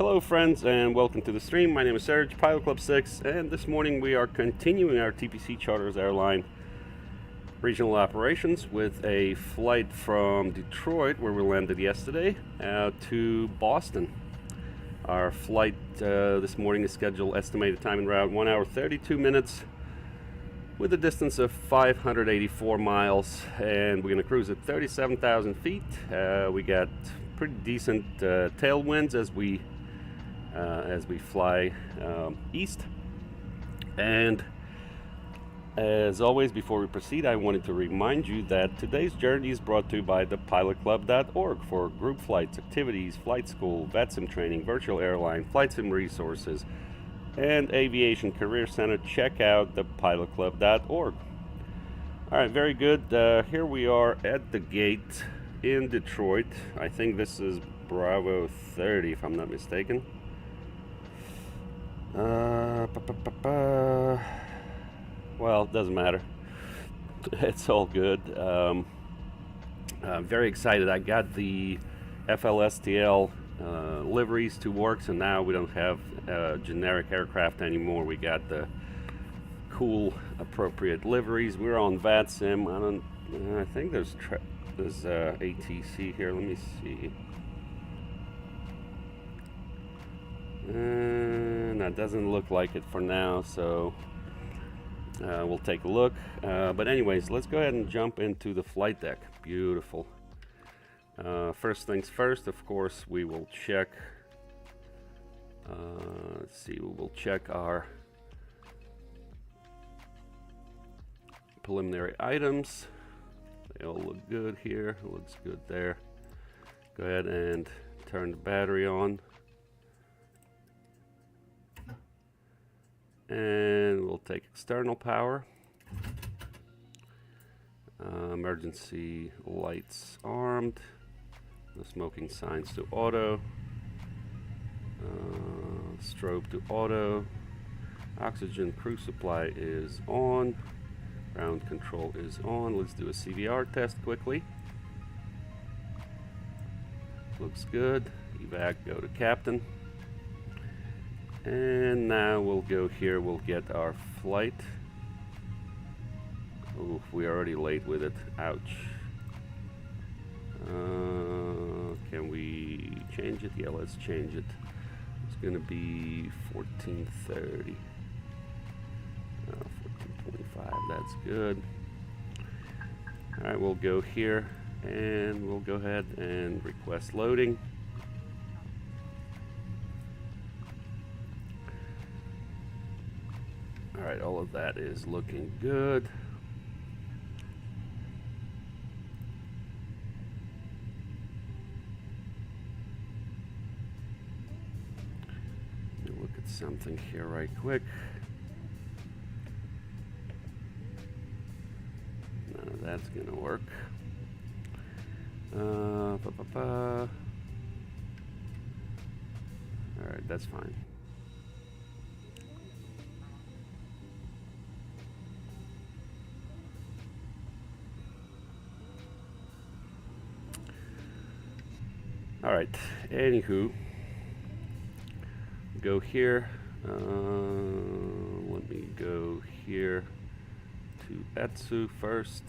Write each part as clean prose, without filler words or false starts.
Hello friends and welcome to the stream. My name is Serge, Pilot Club 6, and this morning we are continuing our TPC Charters Airline regional operations with a flight from Detroit, where we landed yesterday, to Boston. Our flight this morning is scheduled, estimated time en route 1 hour 32 minutes with a distance of 584 miles, and we're going to cruise at 37,000 feet. We got pretty decent tailwinds as we fly east. And as always, before we proceed, I wanted to remind you that today's journey is brought to you by thepilotclub.org for group flights, activities, flight school, VATSIM training, virtual airline, flight sim resources, and aviation career center. Check out thepilotclub.org. All right, very good. Here we are at the gate in Detroit. I think this is Bravo 30, if I'm not mistaken. Well, it doesn't matter. It's all good. Very excited. I got the FLSTL liveries to work, so now we don't have generic aircraft anymore. We got the cool, appropriate liveries. We're on VATSIM. I think there's ATC here. Let me see. That doesn't look like it for now, so we'll take a look. But anyways, let's go ahead and jump into the flight deck. Beautiful. First things first, of course, we will check. Let's see, we will check our preliminary items. They all look good here. It looks good there. Go ahead and turn the battery on. And we'll take external power. Emergency lights armed. No smoking signs to auto. Strobe to auto. Oxygen crew supply is on. Ground control is on. Let's do a CVR test quickly. Looks good. Evac, go to captain. And now we'll go here, we'll get our flight. Oh, we're already late with it. Ouch. Can we change it? Yeah, let's change it. It's gonna be 14:30. 14:25, that's good. Alright, we'll go here and we'll go ahead and request loading. Alright, all of that is looking good. Let me look at something here right quick. None of that's gonna work. Alright, that's fine. All right, anywho, go here. Let me go here to ETSU first.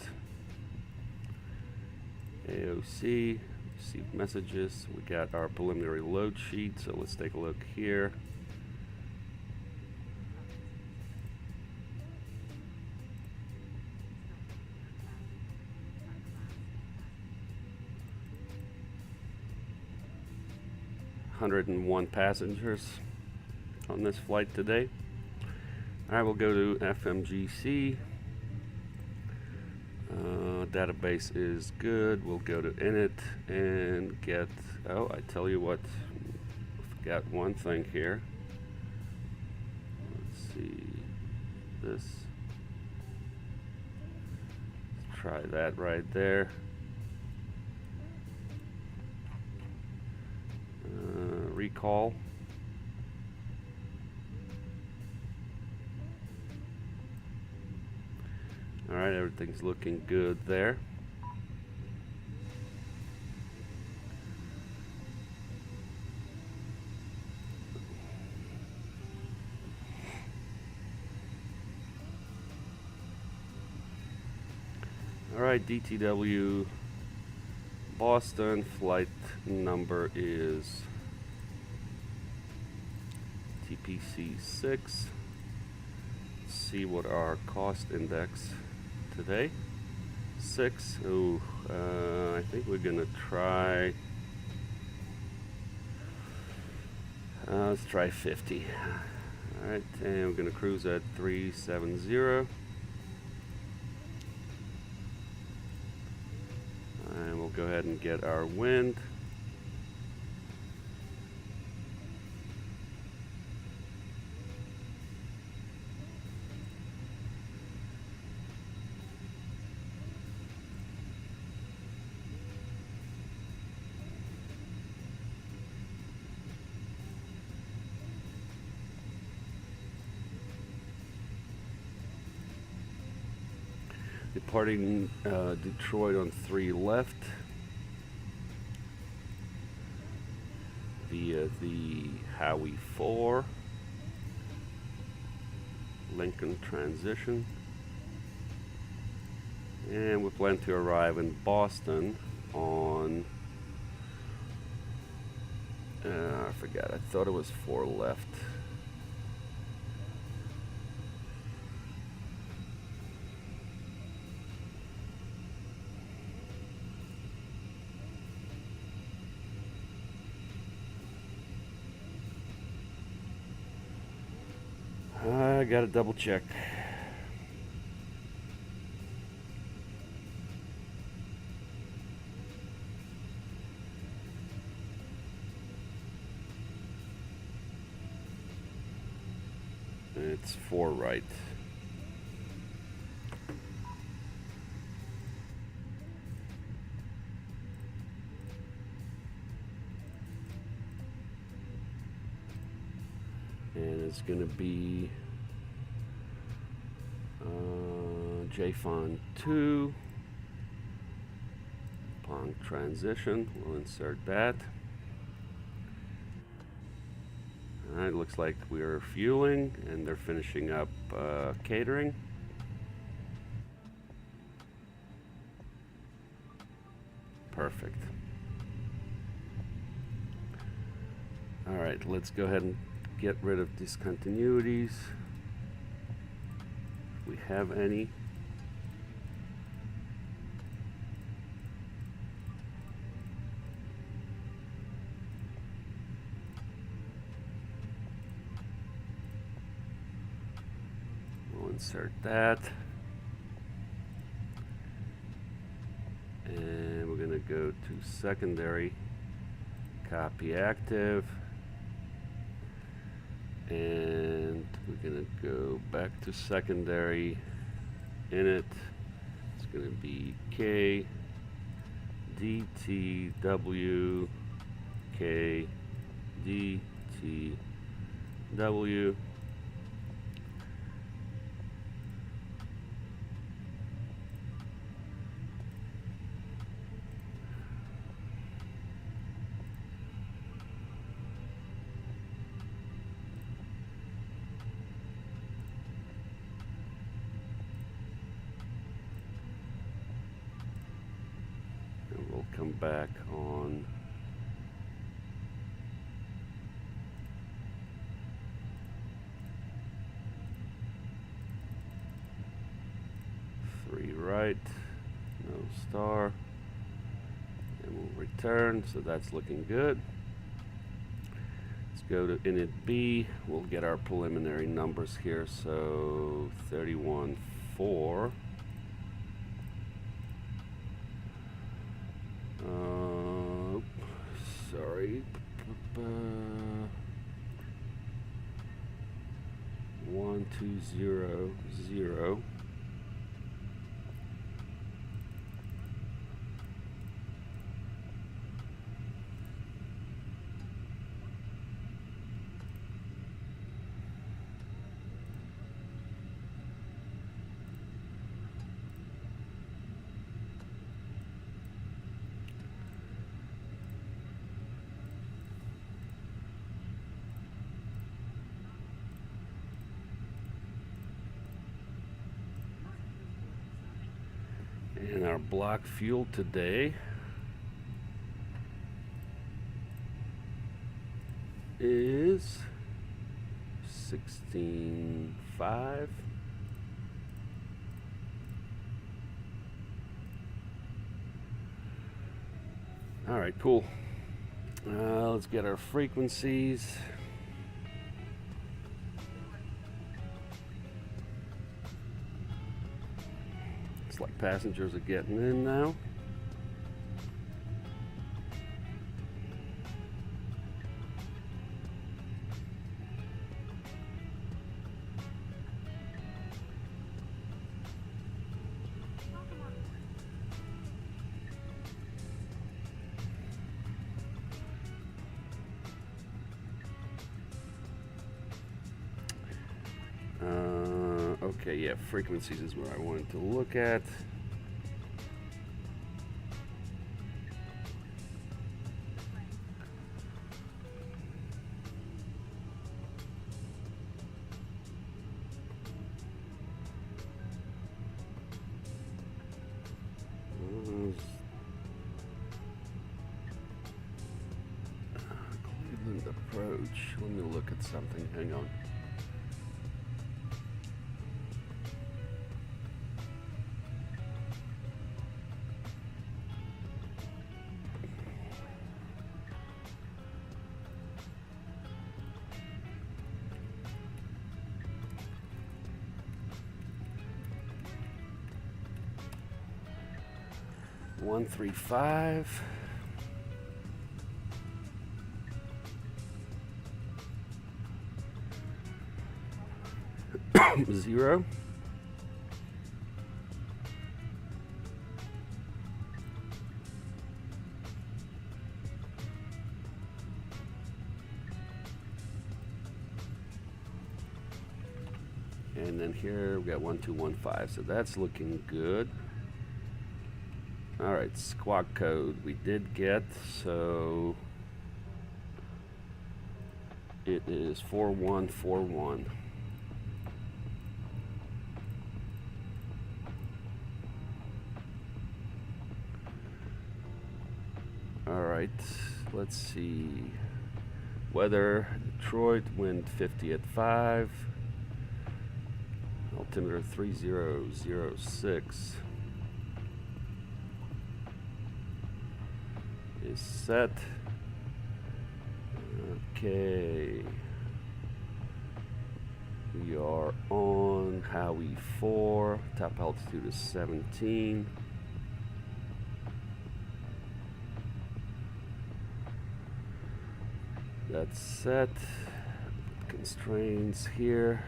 AOC, receive messages. We got our preliminary load sheet, so let's take a look here. ...101 passengers on this flight today. I will go to FMGC. Database is good. We'll go to init and get... Oh, I tell you what, I forgot one thing here. Let's see this. Let's try that right there. Recall. All right, everything's looking good there. Alright, DTW Boston, flight number is TPC6. Let's see what our cost index today. 6. Oh, I think we're gonna try. Let's try 50. Alright, and we're gonna cruise at 370. And we'll go ahead and get our wind. Departing Detroit on 3 left via the Howie 4 Lincoln transition, and we plan to arrive in Boston on I forgot, I thought it was 4 left. I gotta double check. It's 4 right. And it's gonna be JFON 2 upon transition. We'll insert that. Alright, looks like we're fueling and they're finishing up catering. Perfect. Alright, let's go ahead and get rid of discontinuities if we have any. We'll insert that. And we're going to go to secondary, copy active. And we're going to go back to secondary. In it, it's going to be K, D, T, W, K, D, T, W. We'll come back on three right, no star, and we'll return, so that's looking good. Let's go to init B. We'll get our preliminary numbers here, so 31.4. Sorry. 1200. And our block fuel today is 16.5. All right, cool. Let's get our frequencies. Looks like passengers are getting in now. Okay, yeah, frequencies is where I wanted to look at. Cleveland approach. Let me look at something. Hang on. One, 3, 5. Zero. And then here we got 1, 2, 1, 5. So that's looking good. All right, squawk code we did get, so it is 4141. All right, let's see. Weather, Detroit, wind 50 at 5. Altimeter 3006. Is set. Okay. We are on Howie 4. Top altitude is 17. That's set. Constraints here.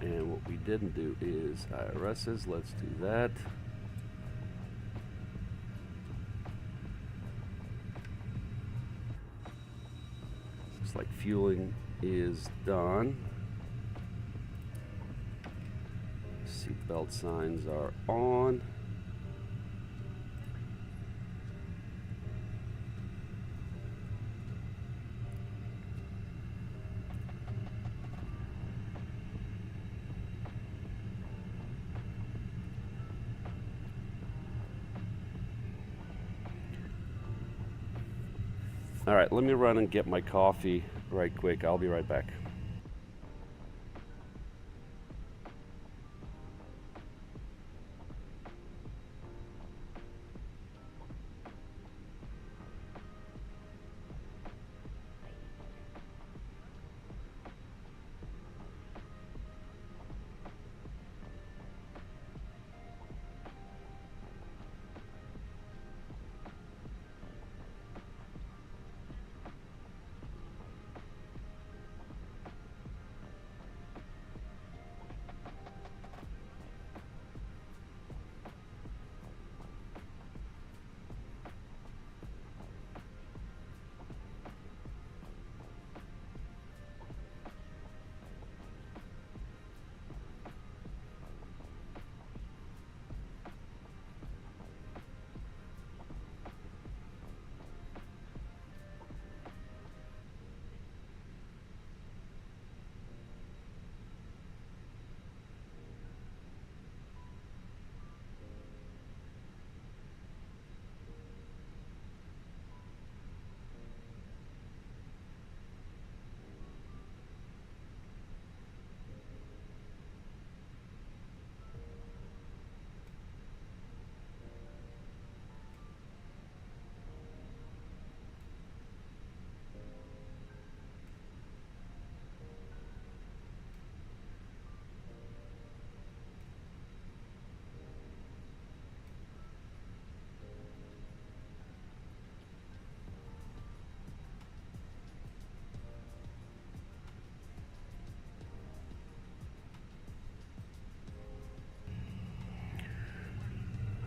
And what we didn't do is IRSs. Let's do that. Looks like fueling is done. Seatbelt signs are on. All right, let me run and get my coffee right quick. I'll be right back.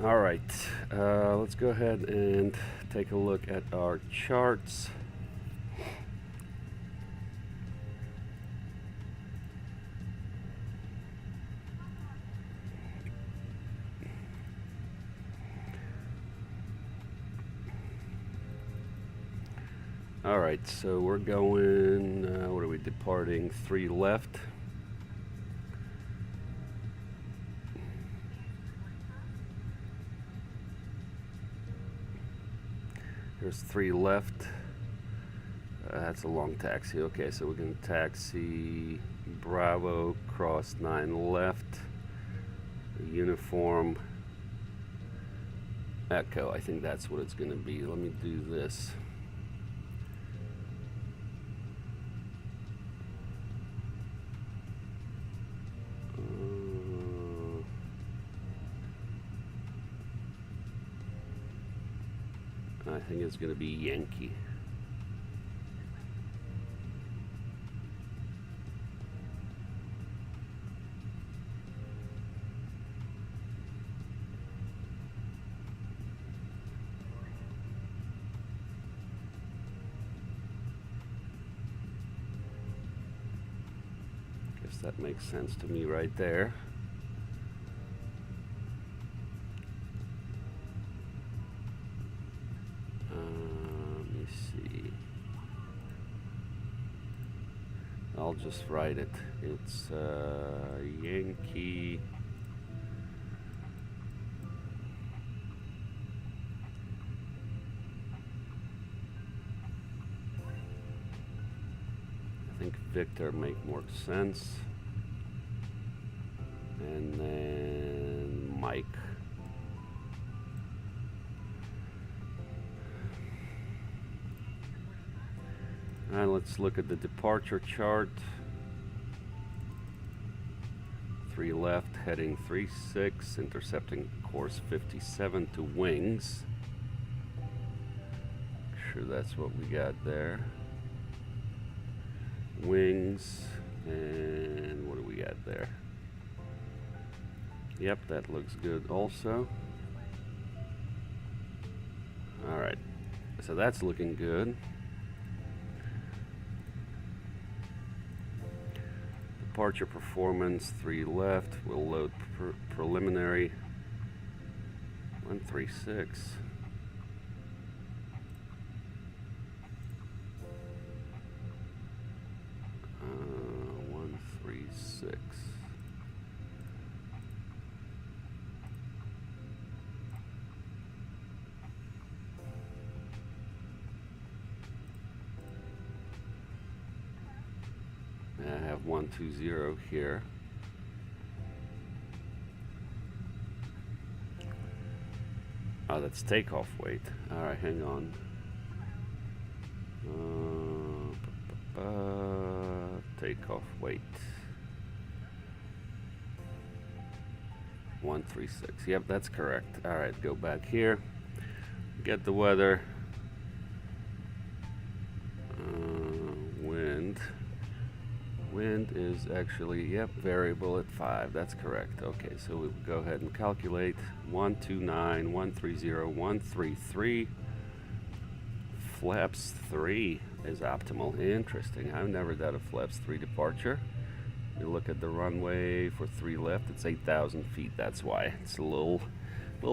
All right, let's go ahead and take a look at our charts. All right, so we're going, what are we departing? 3 left. There's 3 left. That's a long taxi. Okay, so we're going to taxi Bravo, cross 9 left, uniform, Echo. I think that's what it's going to be. Let me do this. I think it's going to be Yankee. Guess that makes sense to me right there. I'll just write it. It's Yankee I think Victor make more sense. And then Mike. And let's look at the departure chart. 3 left, heading 36, intercepting course 57 to wings. Sure that's what we got there. Wings, and what do we got there? Yep, that looks good also. Alright, so that's looking good. Departure performance, 3 left. We'll load preliminary. 136. 136. I have 120 here. Oh, that's takeoff weight. All right, hang on. Takeoff weight. 136. Yep, that's correct. All right, go back here. Get the weather. Wind. Wind is actually, yep, variable at 5. That's correct. Okay, so we'll go ahead and calculate 129, 130, 133. Flaps 3 is optimal. Interesting. I've never done a flaps 3 departure. You look at the runway for 3 left. It's 8,000 feet. That's why it's a little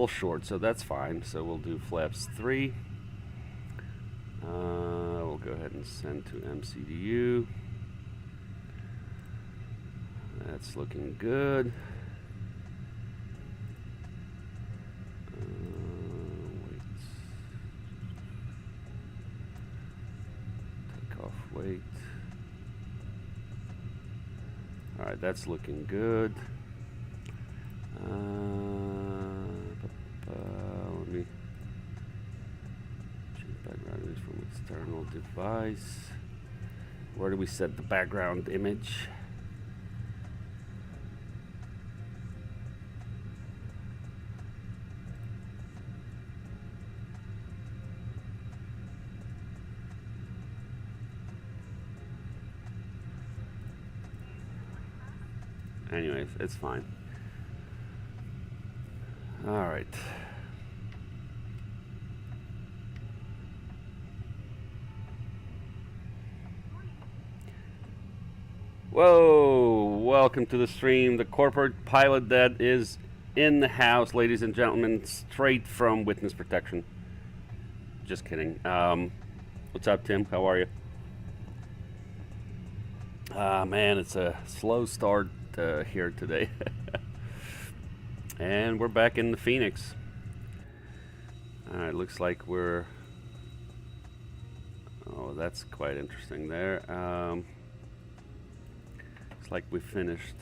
short. So that's fine. So we'll do flaps 3. We'll go ahead and send to MCDU. That's looking good. Takeoff weight. All right, that's looking good. Let me change background image from external device. Where do we set the background image? Anyways, it's fine. All right. Whoa, welcome to the stream. The corporate pilot that is in the house, ladies and gentlemen, straight from witness protection. Just kidding. What's up, Tim? How are you? Man, it's a slow start here today. And we're back in the Phoenix. Alright, looks like we're... Oh, that's quite interesting there. Looks like we finished.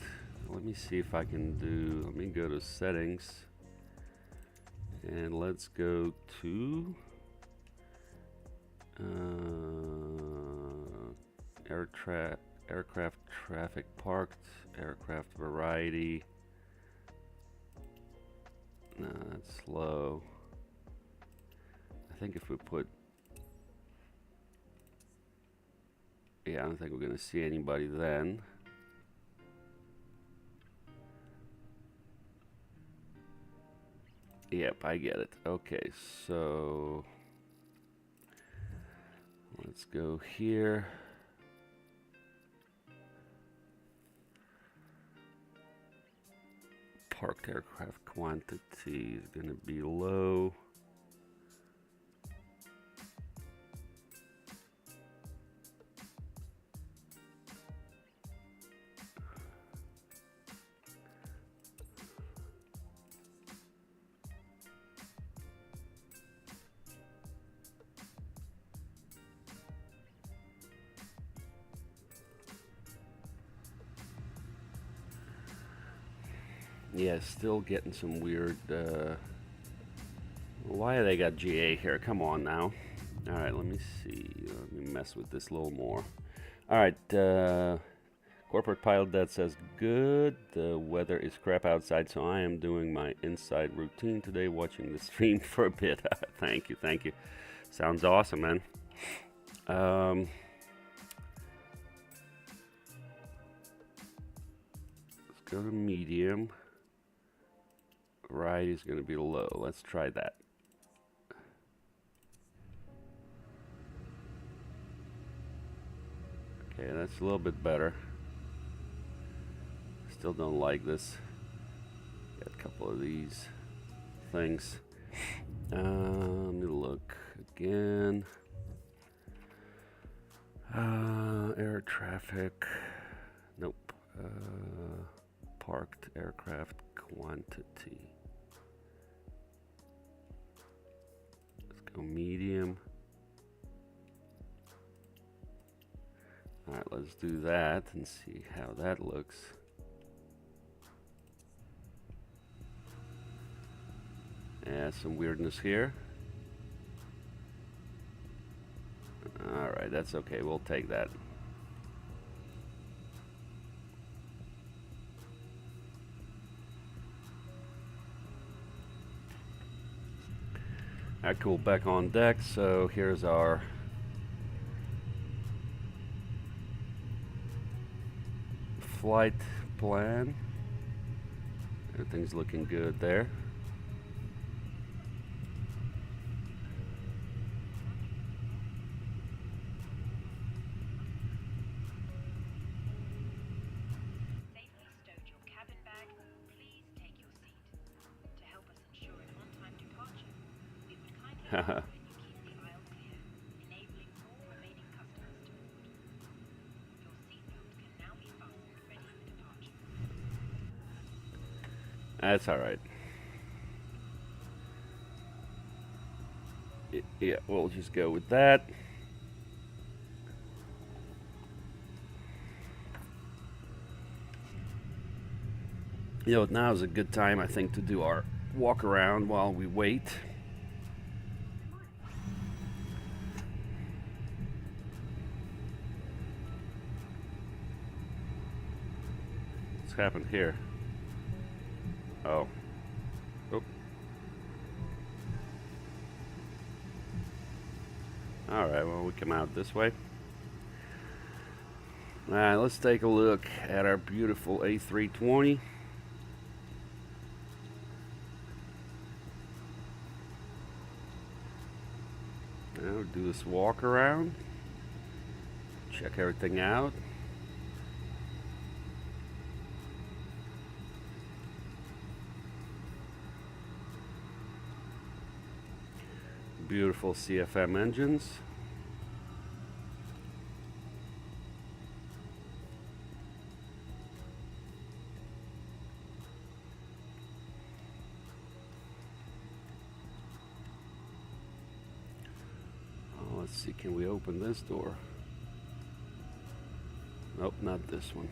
Let me see if I can do... Let me go to settings. And let's go to... aircraft traffic parked, aircraft variety. No, that's slow. I think if we put... Yeah, I don't think we're going to see anybody then. Yep, I get it. Okay, so... Let's go here. Parked aircraft quantity is going to be low. Yeah, still getting some weird, why they got GA here? Come on now. Alright, let me see. Let me mess with this a little more. Alright, corporate pilot that says good. The weather is crap outside, so I am doing my inside routine today, watching the stream for a bit. Thank you, thank you. Sounds awesome, man. Let's go to medium. Right is going to be low. Let's try that. Okay, that's a little bit better. Still don't like this. Got a couple of these things. Let me look again. Air traffic. Nope. Parked aircraft quantity. Go medium. Alright, let's do that and see how that looks. Yeah, some weirdness here. Alright, that's okay. We'll take that. Alright, cool, back on deck. So here's our flight plan. Everything's looking good there. Haha. That's all right. Yeah, we'll just go with that. You know, now is a good time, I think, to do our walk around while we wait. What's happened here? Oh. Oop. Alright, well, we come out this way. Alright, let's take a look at our beautiful A320. Now do this walk around. Check everything out. Beautiful CFM engines. Oh, let's see, can we open this door? Nope, not this one.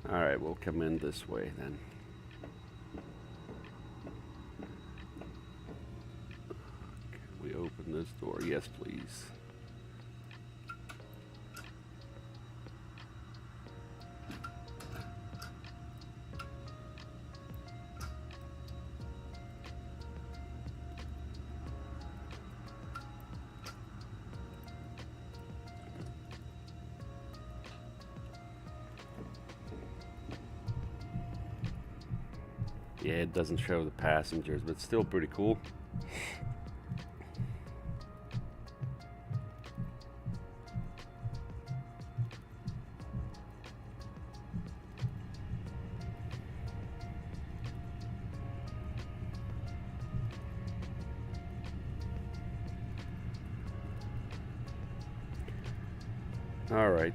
All right, we'll come in this way then. Can we open this door? Yes, please. Yeah, it doesn't show the passengers, but still pretty cool. All right.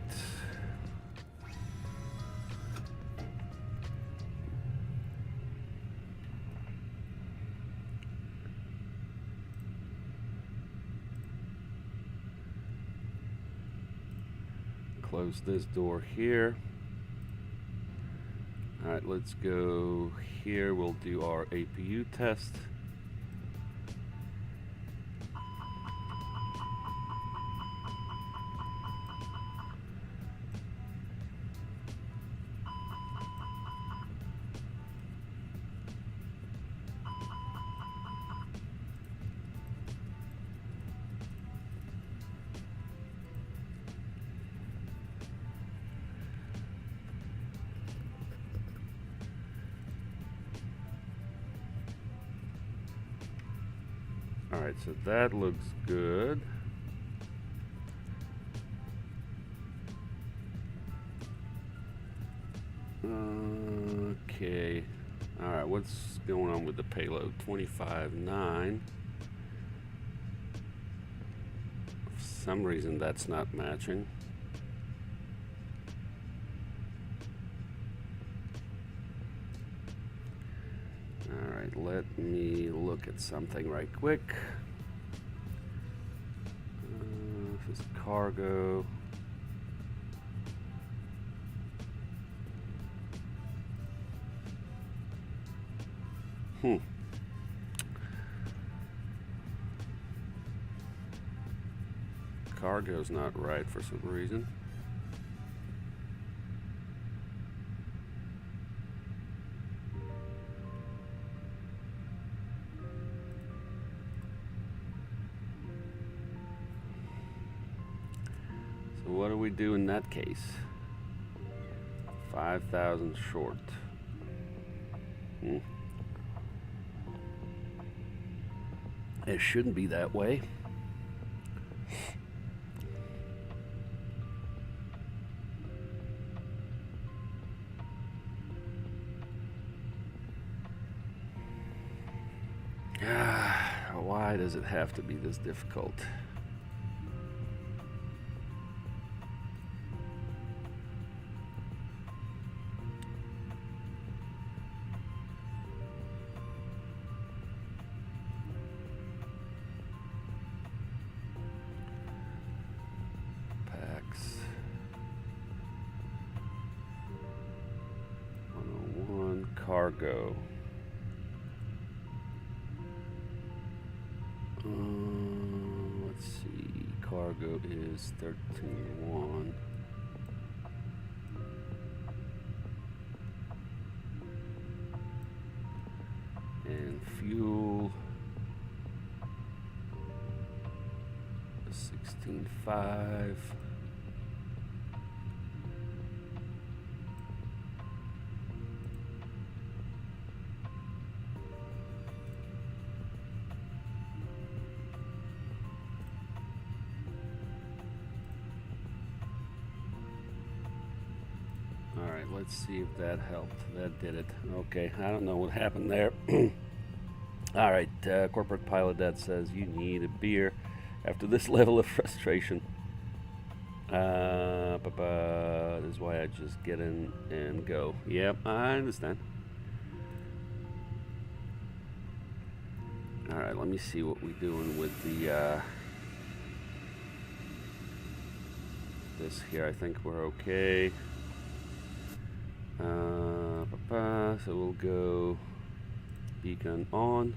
Close this door here. All right, let's go here. We'll do our APU test. All right, so that looks good. Okay. All right, what's going on with the payload? 25.9. For some reason, that's not matching. All right, let me look at something right quick. This is cargo. Cargo's not right for some reason. So what do we do in that case? 5,000 short. It shouldn't be that way. Why does it have to be this difficult? cargo. Let's see. Cargo is 13.1. And fuel 16.5. Alright, let's see if that helped. That did it. Okay, I don't know what happened there. Alright, corporate pilot that says you need a beer after this level of frustration. This is why I just get in and go. Yep, I understand. Alright, let me see what we're doing with the this here. I think we're okay. So we'll go beacon on.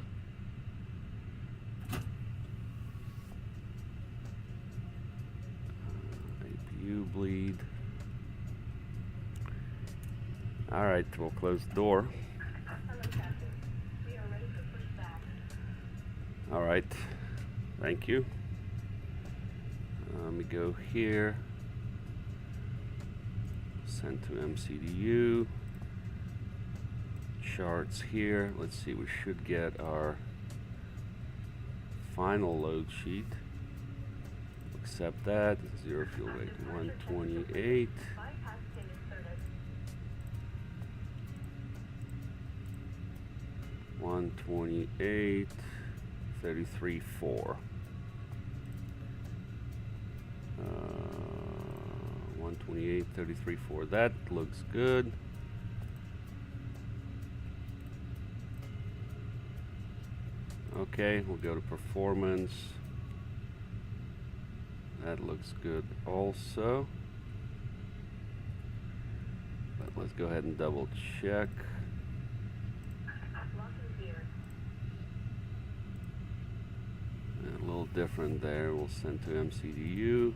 APU bleed. Alright, we'll close the door. Alright, thank you. Let me go here. Send to MCDU. Charts here. Let's see, we should get our final load sheet. Accept that. Zero fuel weight 128. $128.33.4. 128.33.4. That looks good. Okay, we'll go to performance. That looks good also. But let's go ahead and double check. A little different there. We'll send to MCDU.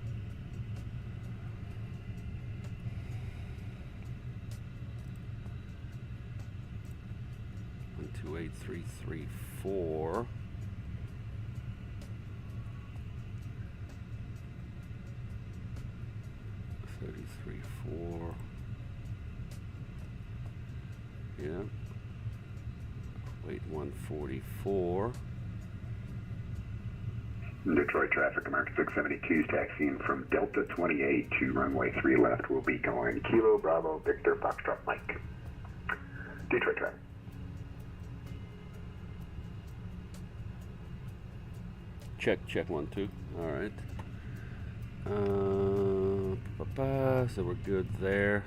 $128.334. $33.4. Yeah. Weight 144. Detroit traffic, American 672 taxiing from Delta 28 to runway 3 left. Will be going Kilo Bravo Victor Foxtrot Mike. Detroit traffic. Check 1 2. All right. So we're good there.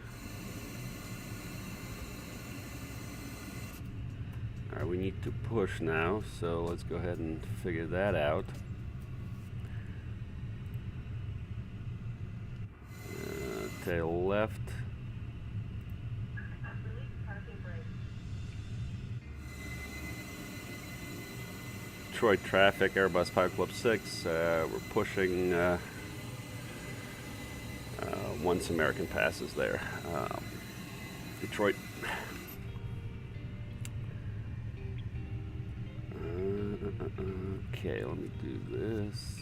All right, we need to push now, so let's go ahead and figure that out. Tail left. Detroit traffic, Airbus Pilot Club 6. We're pushing once American passes there. Detroit. Okay, let me do this.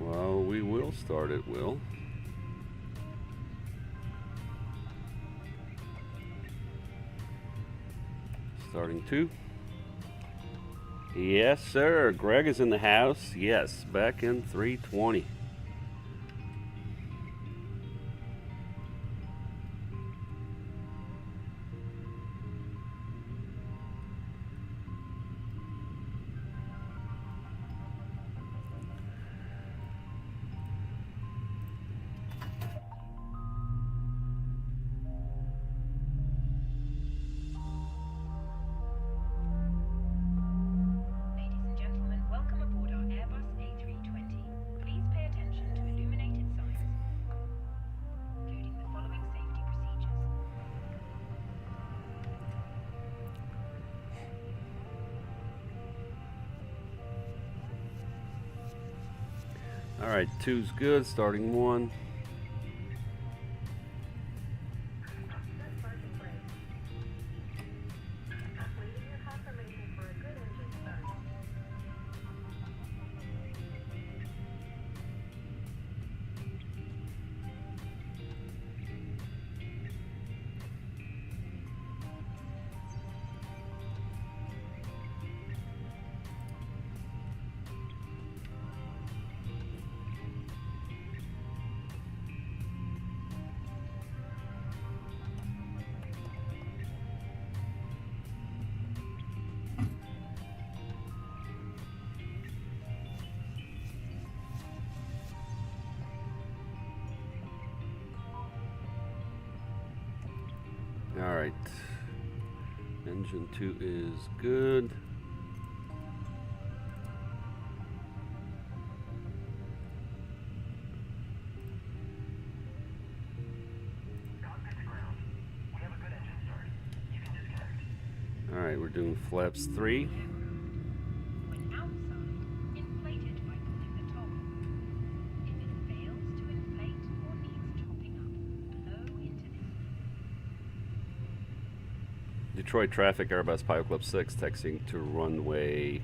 Well, we will start it, Will. Starting 2. Yes, sir. Greg is in the house. Yes, back in 320. Alright, 2's good, starting 1. Alright, engine 2 is good. Alright, we're doing flaps 3. Detroit traffic, Airbus Pilot Club 6, taxiing to runway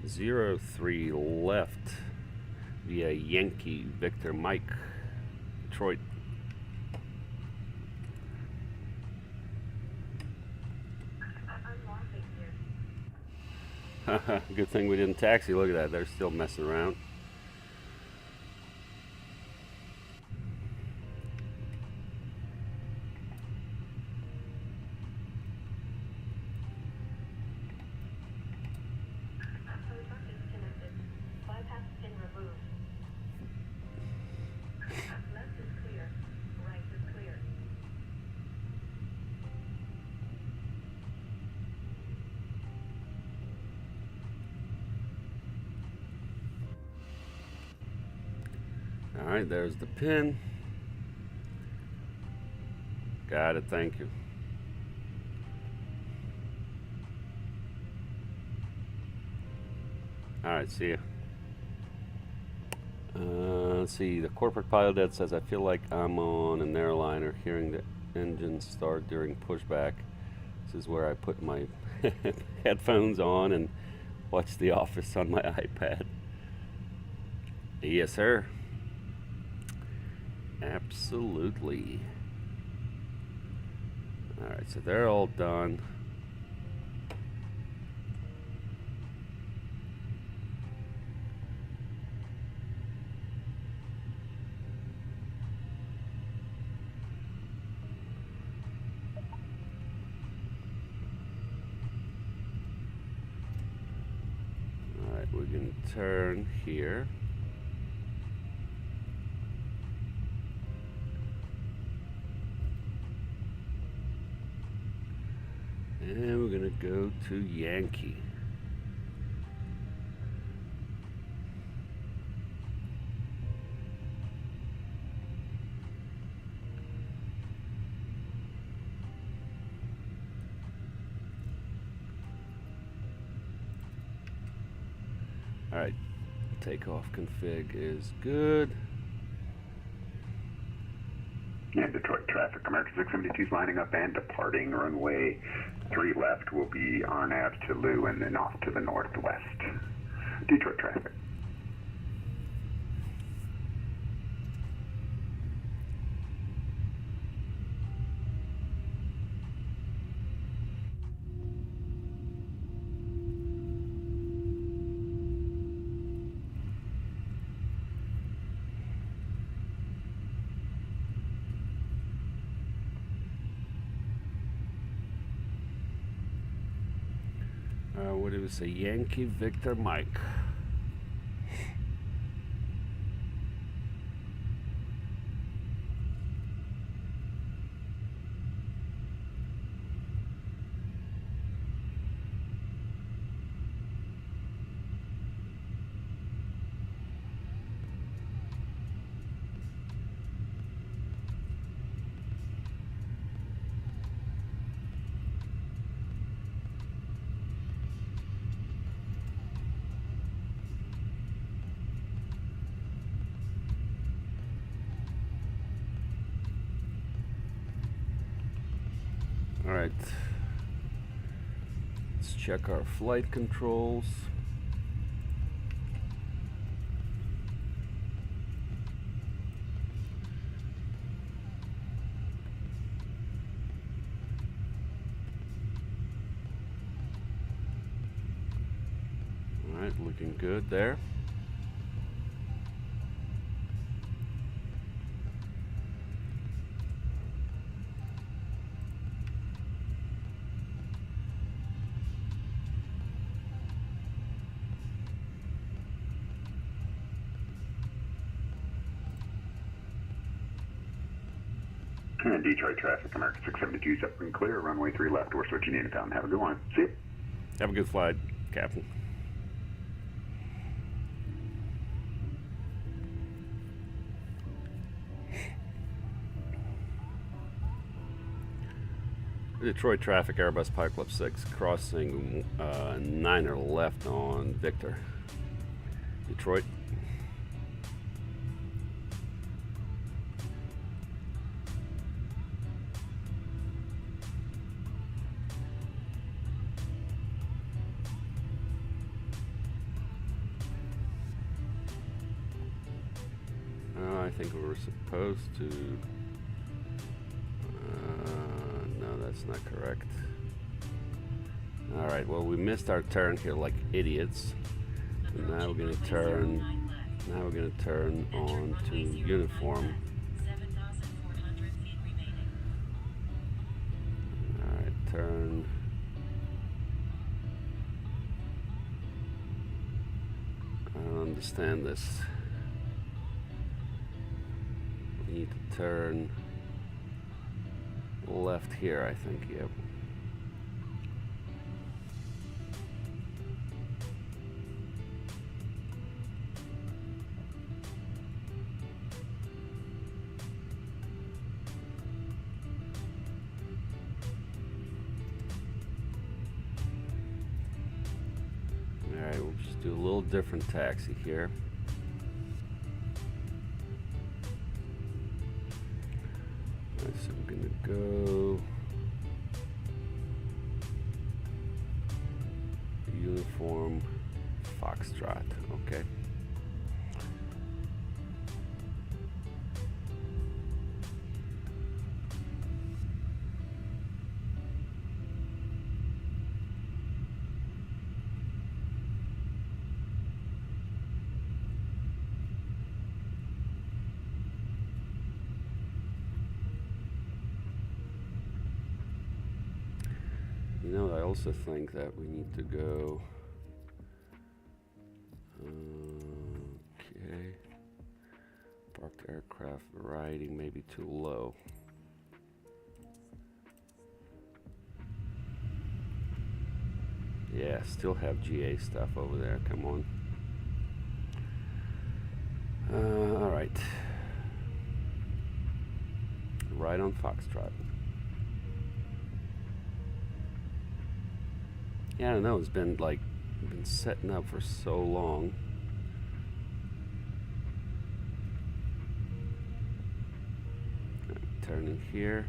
03 left via Yankee Victor Mike, Detroit. Good thing we didn't taxi. Look at that, they're still messing around. Alright, there's the pin. Got it, thank you. Alright, see ya. Let's see, the corporate pilot that says, I feel like I'm on an airliner hearing the engine start during pushback. This is where I put my headphones on and watch The Office on my iPad. Yes, sir. Absolutely. Alright, so they're all done. Alright, we can turn here. And we're gonna go to Yankee. All right, takeoff config is good. And Detroit traffic, American 672 is lining up and departing. Runway 3 left will be RNAV to Lou and then off to the northwest. Detroit traffic. What do we say? Yankee Victor Mike. Alright, let's check our flight controls. Alright, looking good there. And Detroit traffic, American 672 is up and clear, runway 3 left, we're switching in and out. Have a good one. See you. Have a good flight, Captain. Detroit traffic, Airbus Pilot Club 6, crossing 9er left on Victor. Detroit. I think we were supposed to... no, that's not correct. Alright, well, we missed our turn here like idiots. And now we're going to turn... Now we're going to turn on to uniform. Alright, turn... I don't understand this. We need to turn left here, I think, yep. Alright, we'll just do a little different taxi here. So we're gonna go uniform Foxtrot, okay. You know, I also think that we need to go, okay, parked aircraft riding maybe too low. Yeah, still have GA stuff over there, come on. All right, right on Foxtrot. Yeah, I don't know, it's been like, been setting up for so long. Turning here.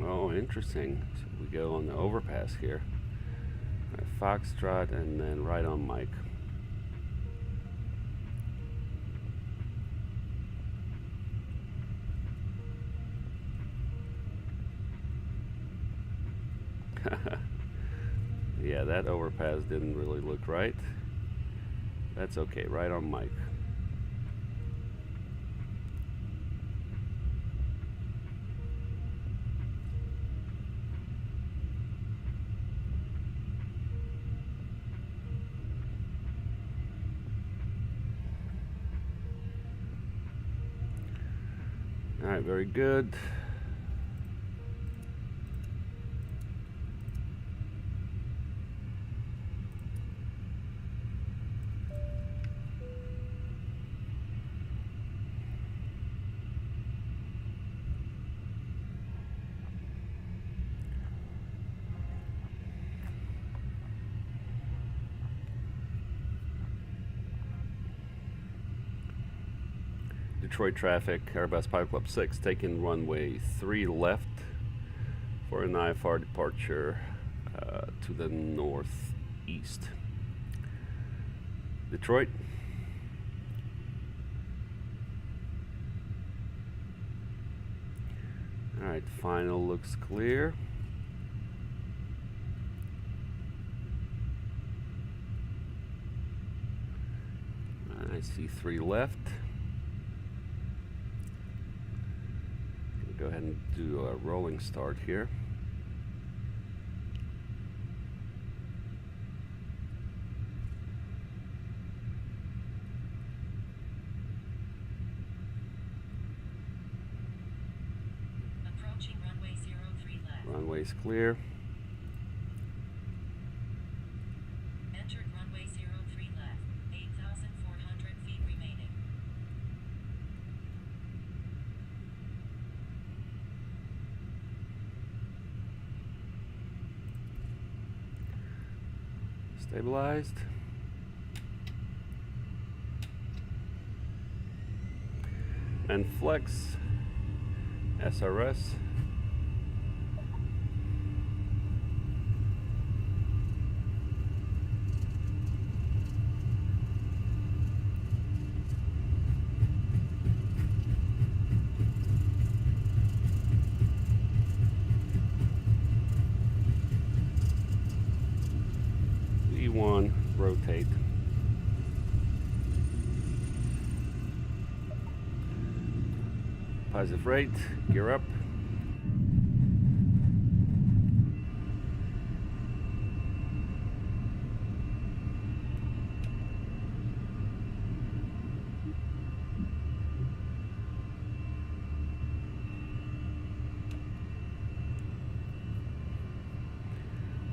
Oh, interesting. So we go on the overpass here. Right, Foxtrot and then right on Mike. Yeah, that overpass didn't really look right. That's okay, right on Mike. All right, very good. Detroit traffic, Airbus Pilot Club 6, taking runway 3 left for an IFR departure to the northeast. Detroit. Alright, final looks clear. I see 3 left. Go ahead and do a rolling start here. Approaching runway 03 left. Runway's clear. Entered runway 03 left. 8,400 feet remaining. Stabilized. And flex. SRS. V1, rotate. Positive rate, gear up.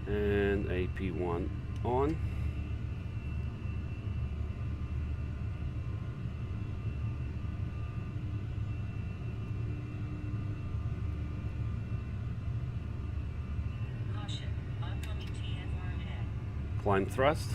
And AP1 on. Caution, oncoming TFR ahead. Climb thrust.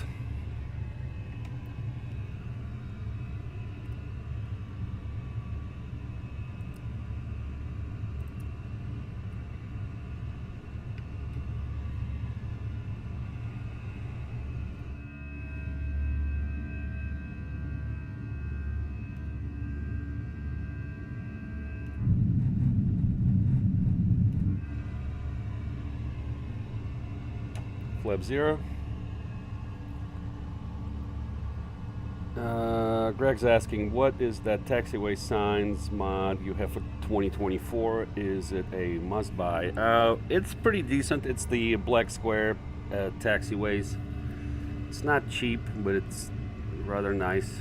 Flap 0. Greg's asking, what is that taxiway signs mod you have for 2024? Is it a must buy? It's pretty decent. It's the black square taxiways. It's not cheap, but it's rather nice.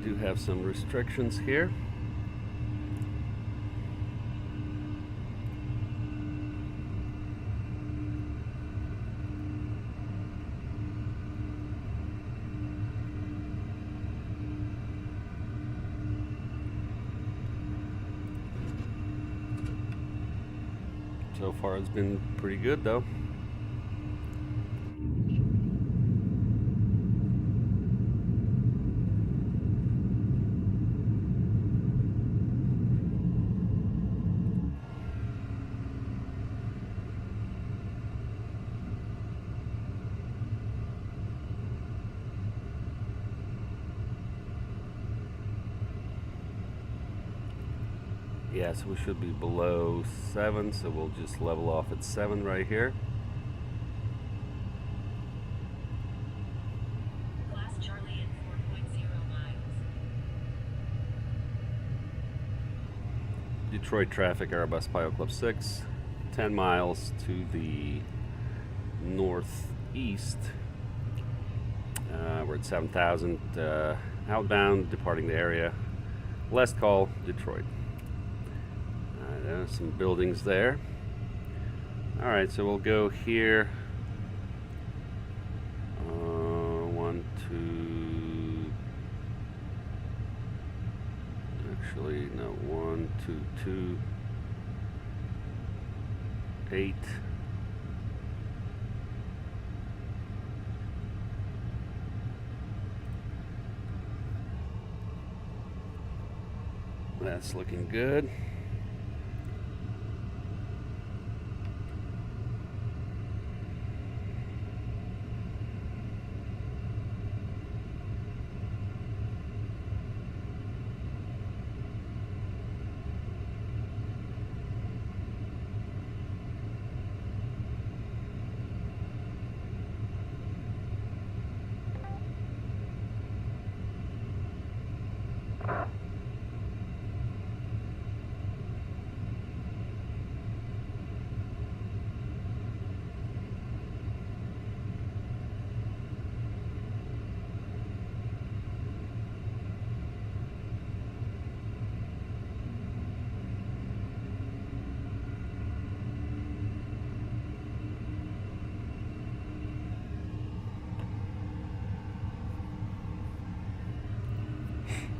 Do have some restrictions here. So far it's been pretty good though. Yeah, so we should be below 7, so we'll just level off at 7 right here. Class Charlie at 4.0 miles. Detroit traffic, Airbus Pilot Club 6, 10 miles to the northeast. We're at 7,000 outbound, departing the area. Last call, Detroit. There's some buildings there. Alright, so we'll go here. 1, 2. Actually, no, 1, 2, 2. 8. That's looking good.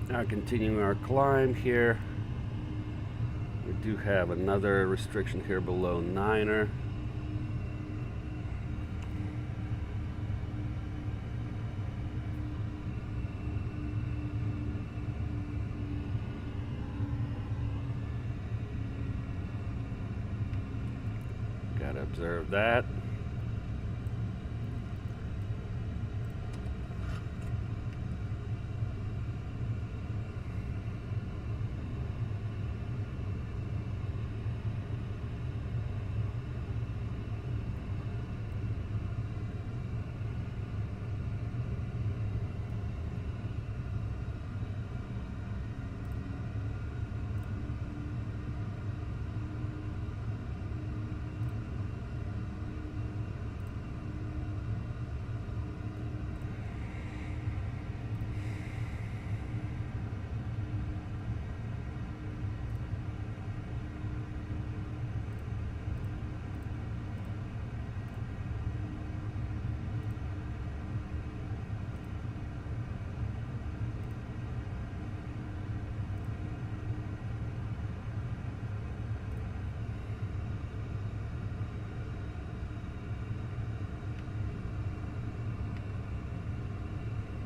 Now continuing our climb here, we do have another restriction here below Niner. Gotta observe that.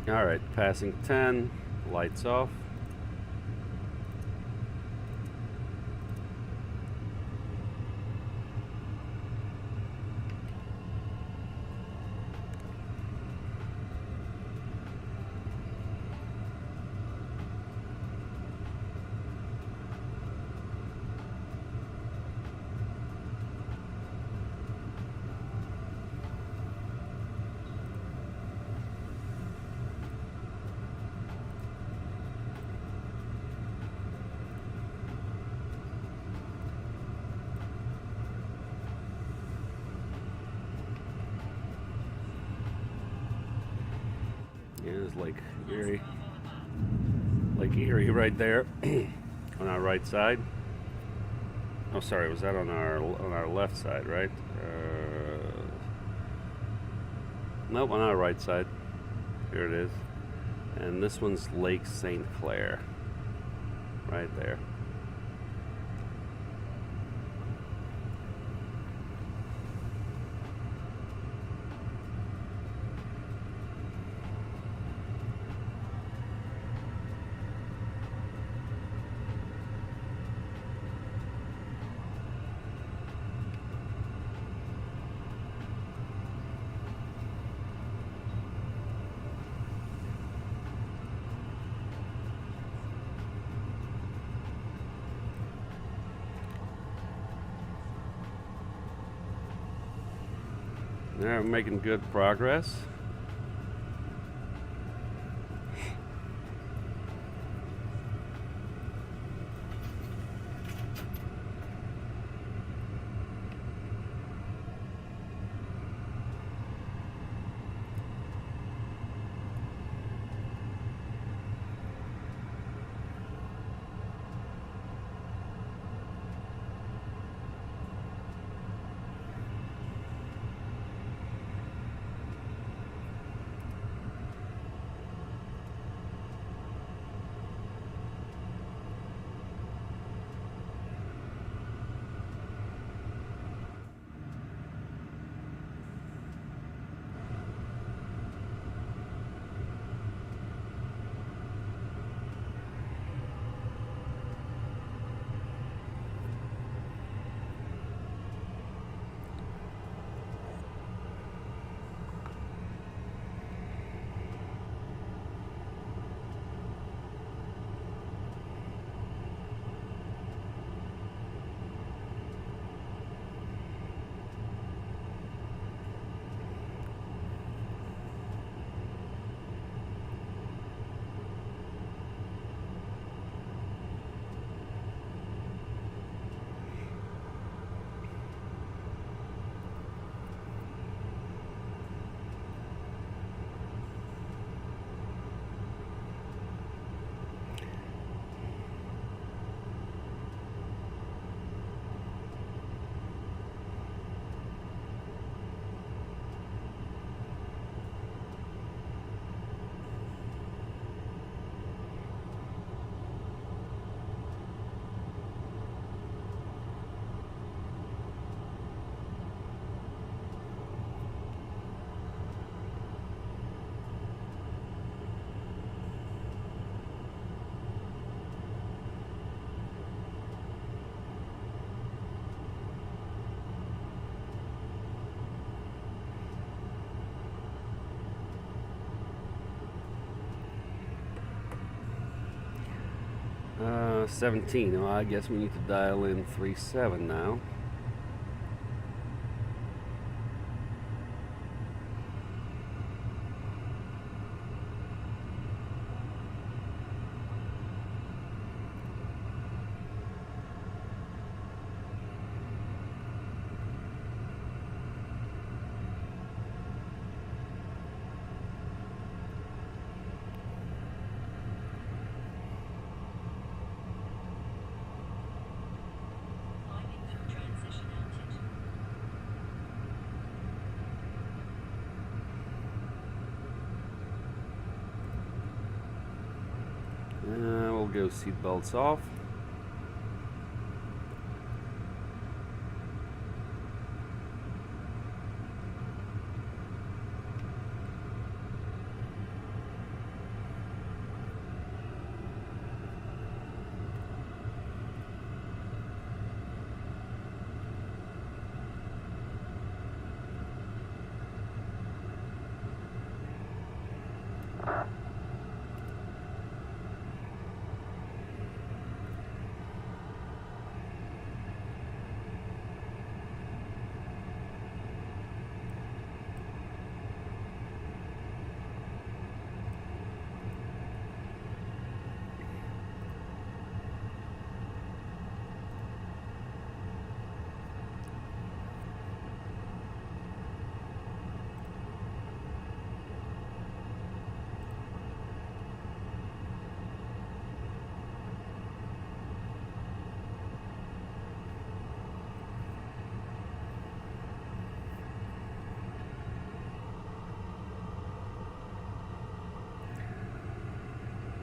All right, passing 10, lights off. There's Lake Erie right there on our right side. Oh, sorry, was that on our left side, right? Nope, on our right side. Here it is. And this one's Lake St. Clair, right there. They're making good progress. 17. Well, I guess we need to dial in 37 now. Climbing through transition outage. We'll go seat belts off.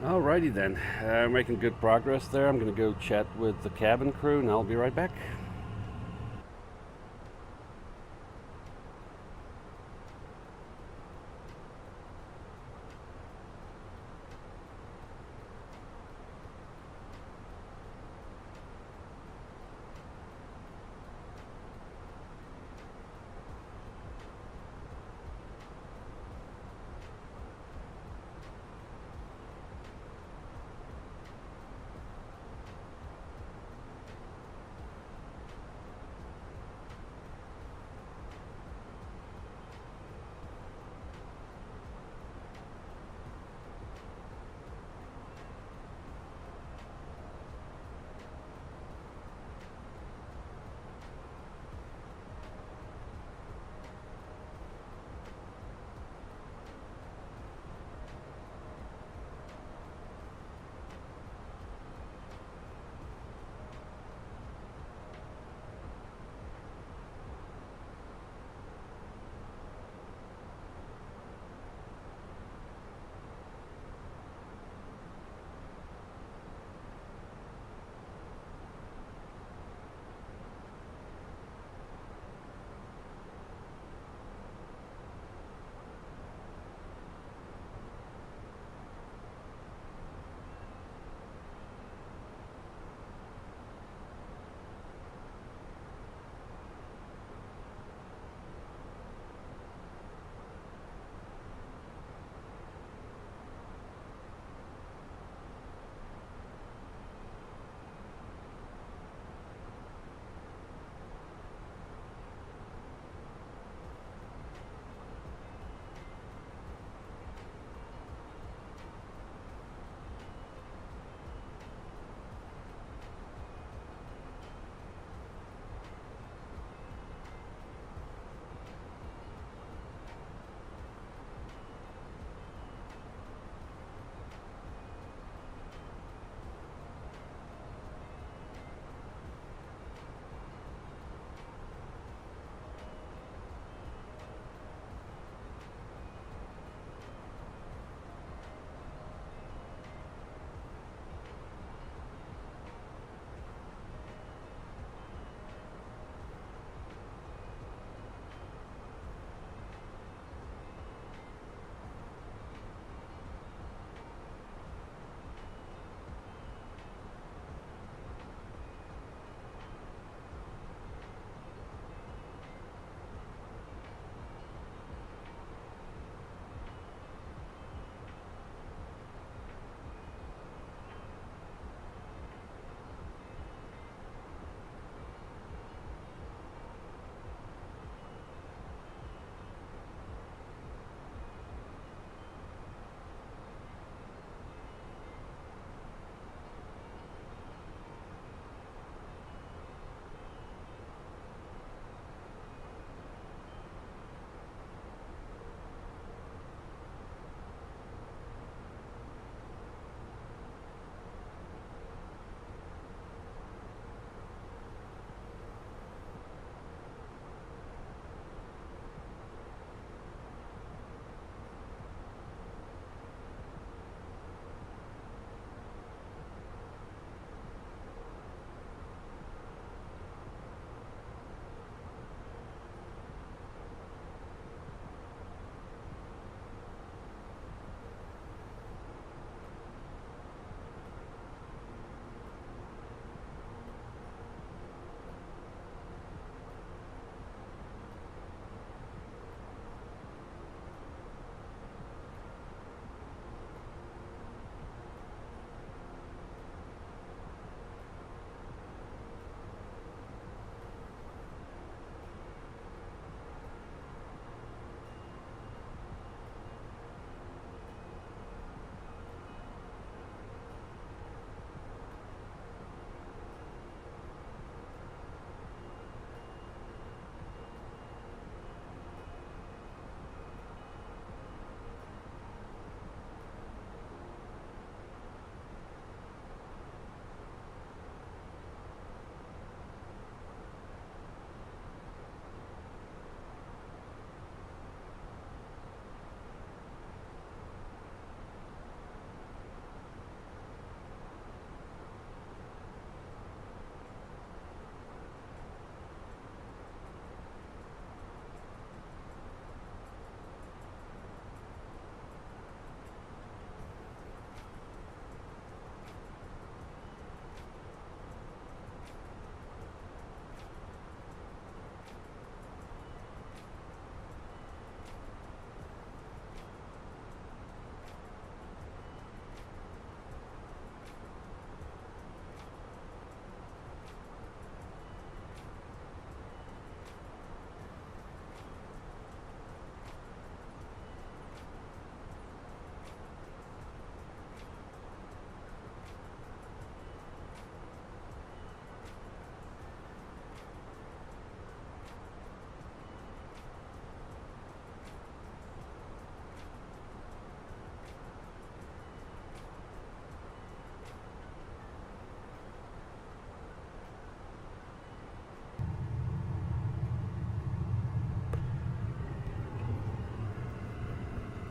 Alrighty then, making good progress there. I'm going to go chat with the cabin crew and I'll be right back.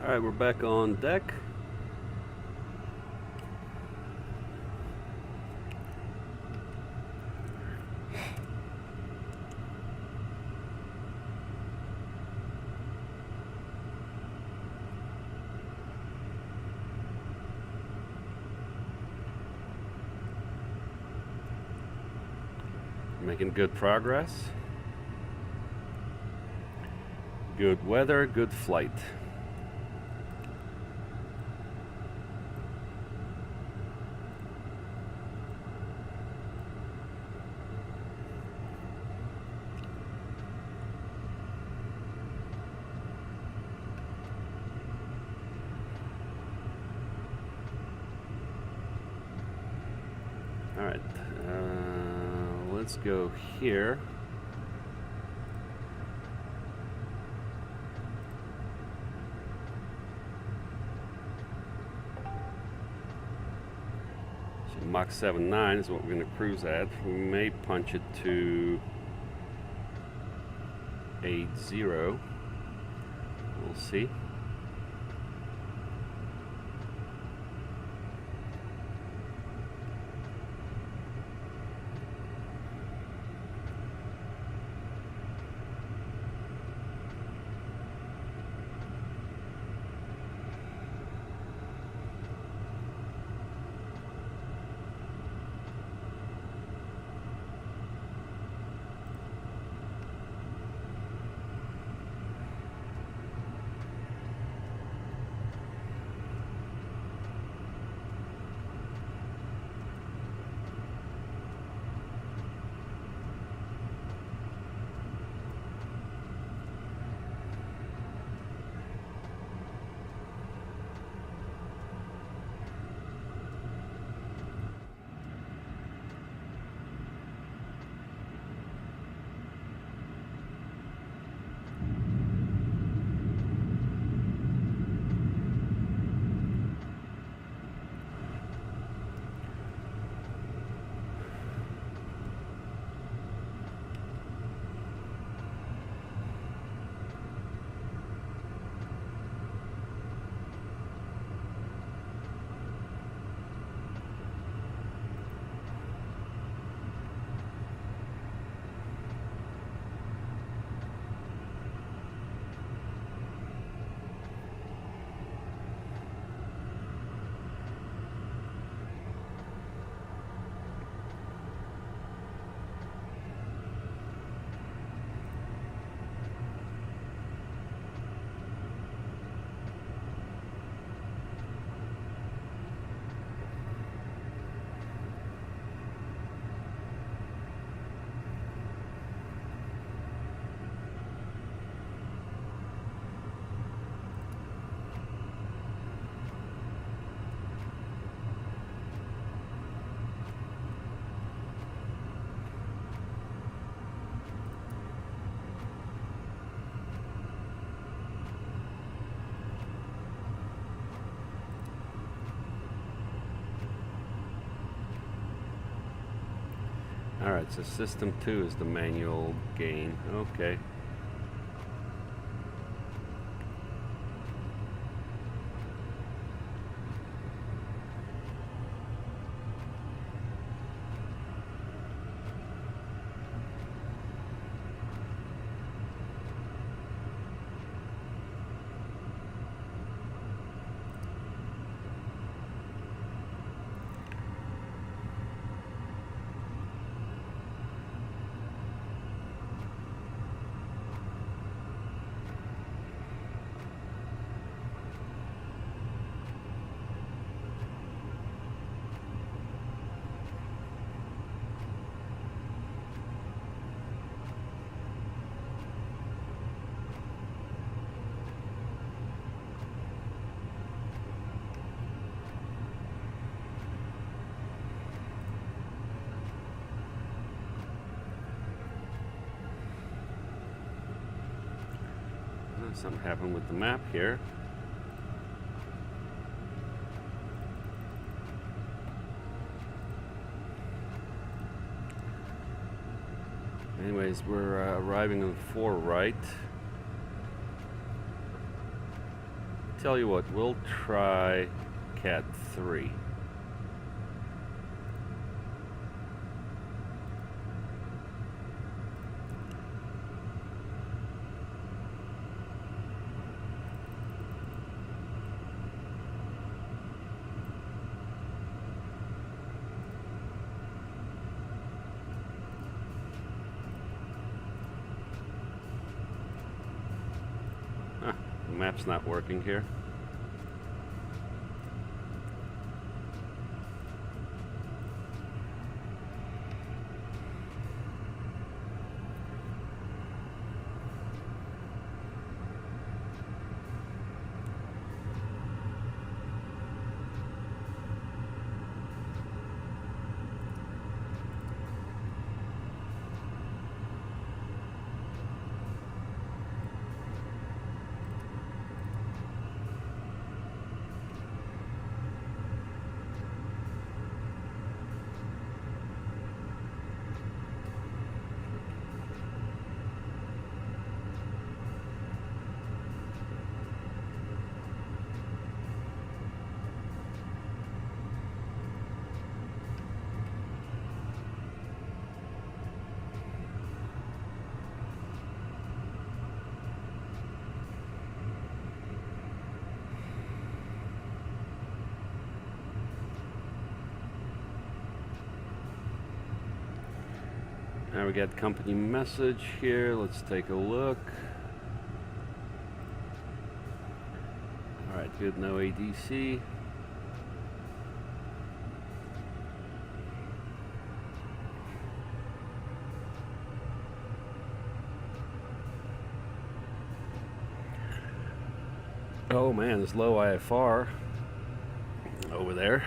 Alright, we're back on deck. Making good progress. Good weather, good flight. All right, let's go here. So Mach 7.9 is what we're going to cruise at. We may punch it to 8.0. We'll see. Alright, so system 2 is the manual gain. Okay. Something happened with the map here. Anyways, we're arriving on ForeFlight. Tell you what, we'll try Cat 3. The map's not working here. Now we got company message here. Let's take a look. Alright, good, no ADC. Oh man, there's low IFR over there.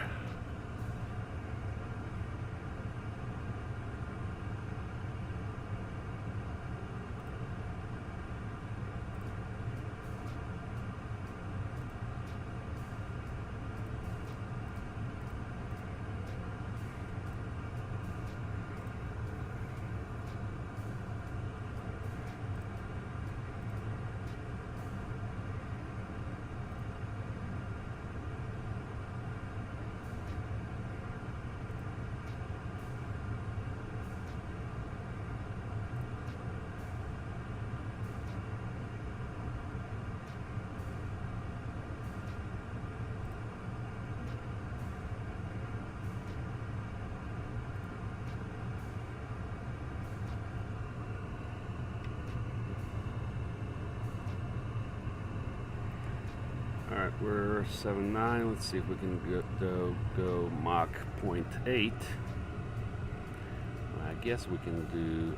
Alright, we're 7.9. Let's see if we can go Mach 0.8. I guess we can do...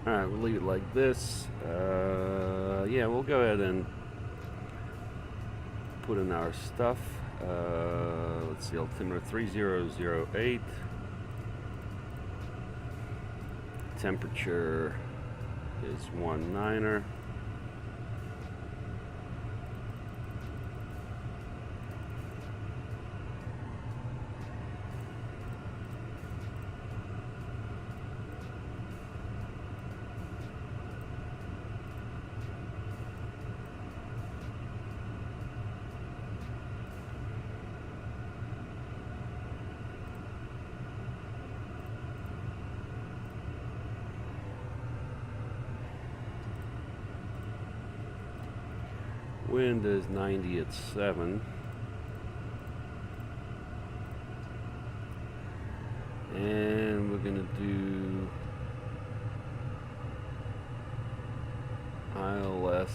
Alright, we'll leave it like this. Yeah, we'll go ahead and put in our stuff. Let's see, altimeter 3008. Temperature is 19er. Wind is 90 at 7. And we're gonna do ILS .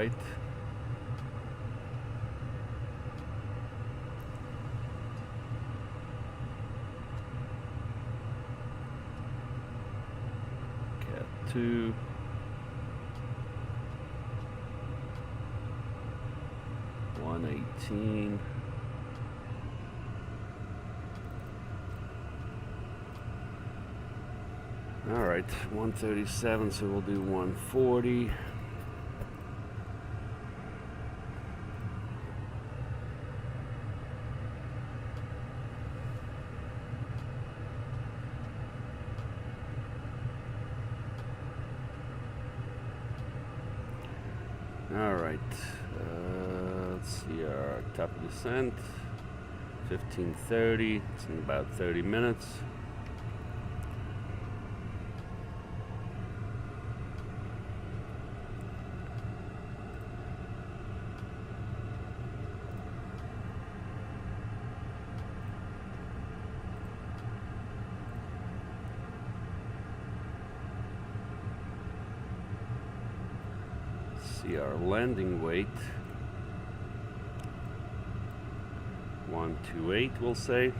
right. Cat 2. $118. All right, 137, so we'll do 140. All right, let's see our top of descent, 15:30. It's in about 30 minutes. See our landing weight, 128, we'll say.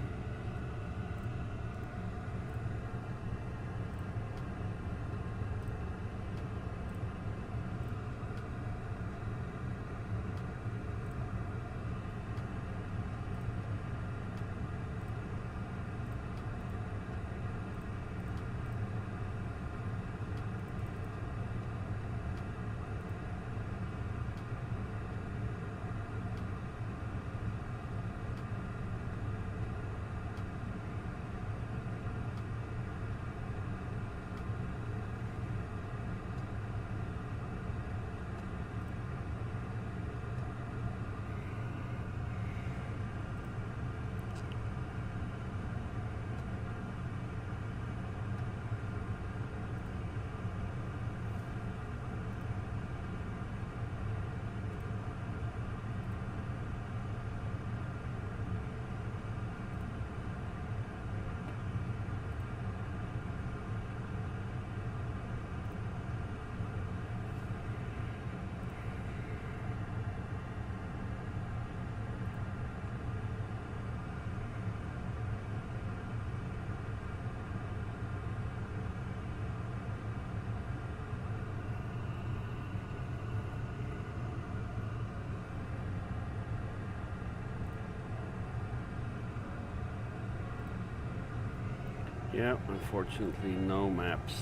Yeah, unfortunately no maps.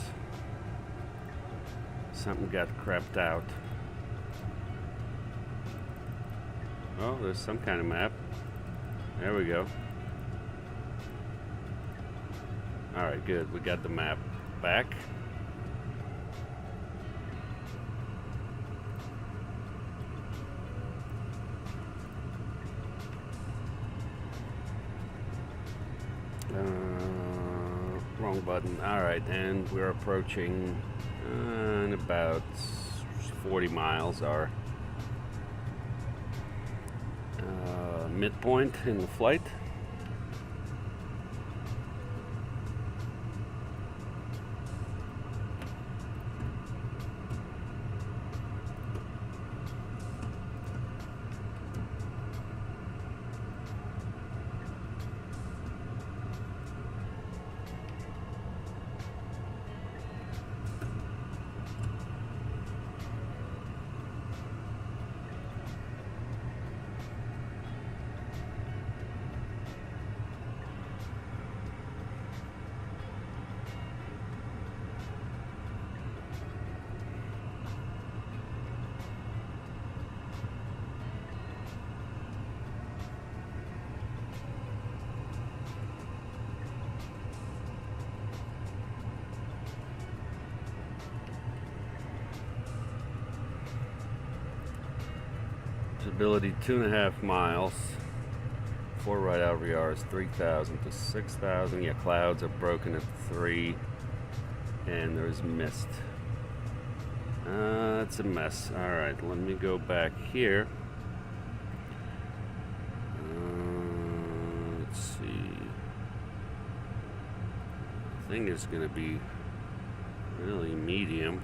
Something got crapped out. Oh, there's some kind of map. There we go. Alright, good. We got the map back. Wrong button. Alright, and we're approaching in about 40 miles our midpoint in the flight. Visibility 2.5 miles. For right RVR is 3,000 to 6,000. Yeah, clouds are broken at 3, and there's mist. It's a mess. All right, let me go back here. Let's see. I think it's gonna be really medium.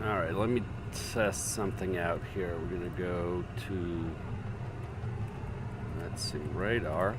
Alright, let me test something out here. We're going to go to VATSIM radar.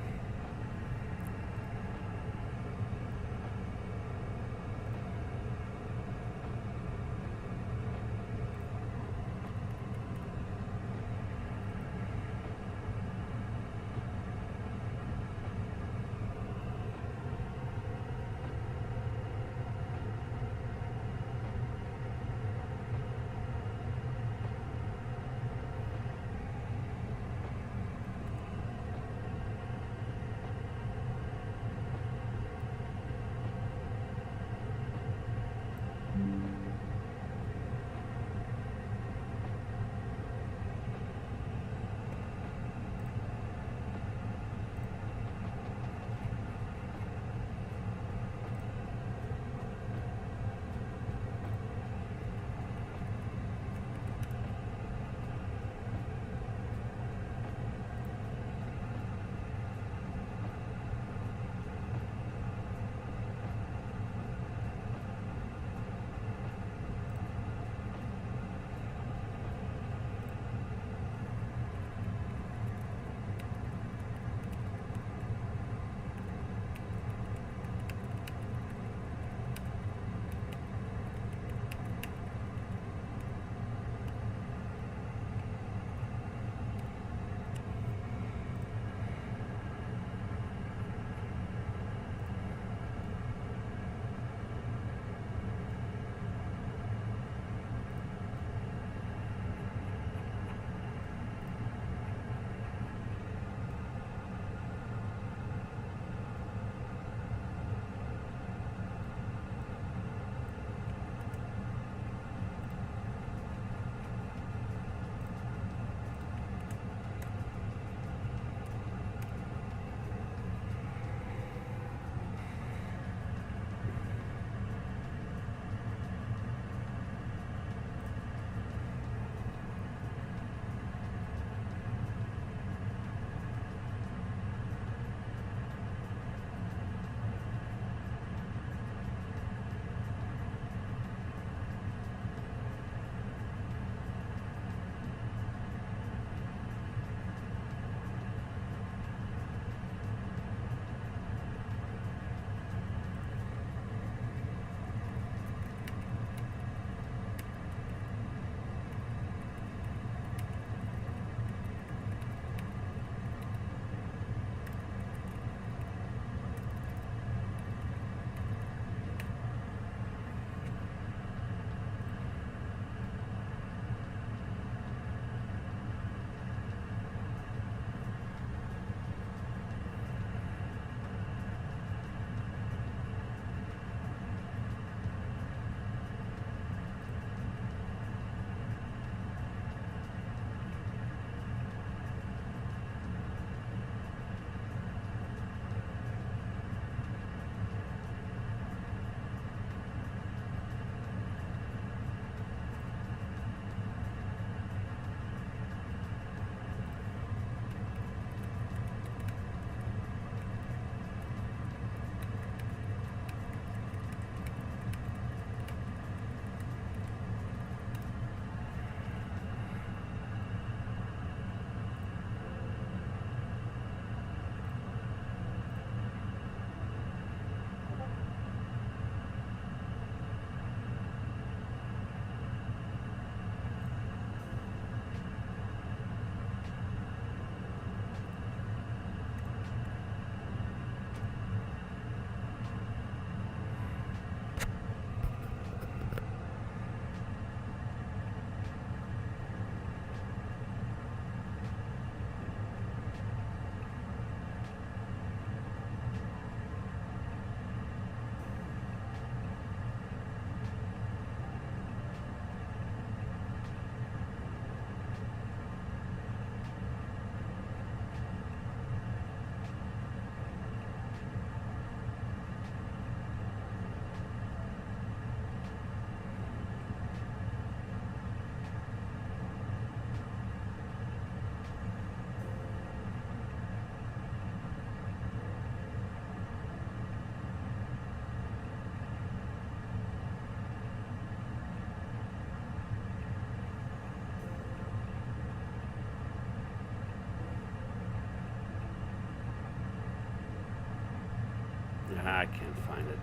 I can't find it.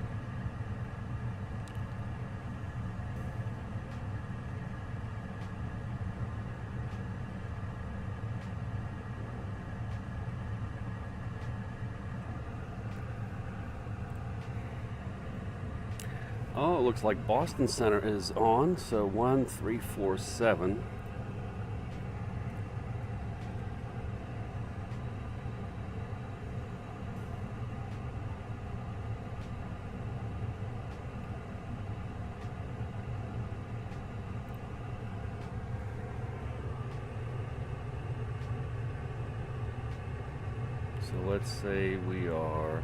Oh, it looks like Boston Center is on, so 1347. So let's say we are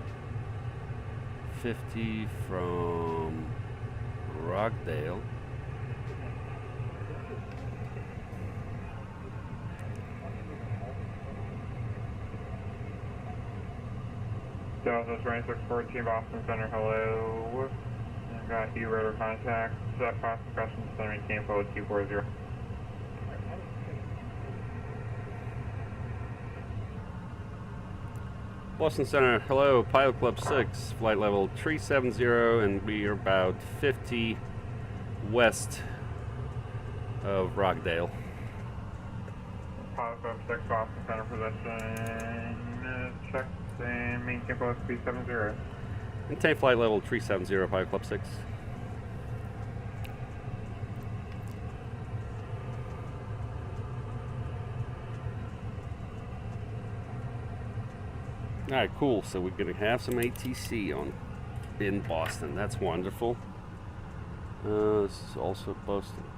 50 from Rockdale. Delta 2614 Boston Center, hello. I've got you, Rudder contact. Set Boston Customs Center, maintain forward 240. Boston Center, hello, Pilot Club 6, flight level 370, and we are about 50 west of Rockdale. Pilot Club 6 Boston Center position. Check and maintain forward 370. Maintain flight level 370, Pilot Club 6. Alright, cool. So we're going to have some ATC on in Boston. That's wonderful. This is also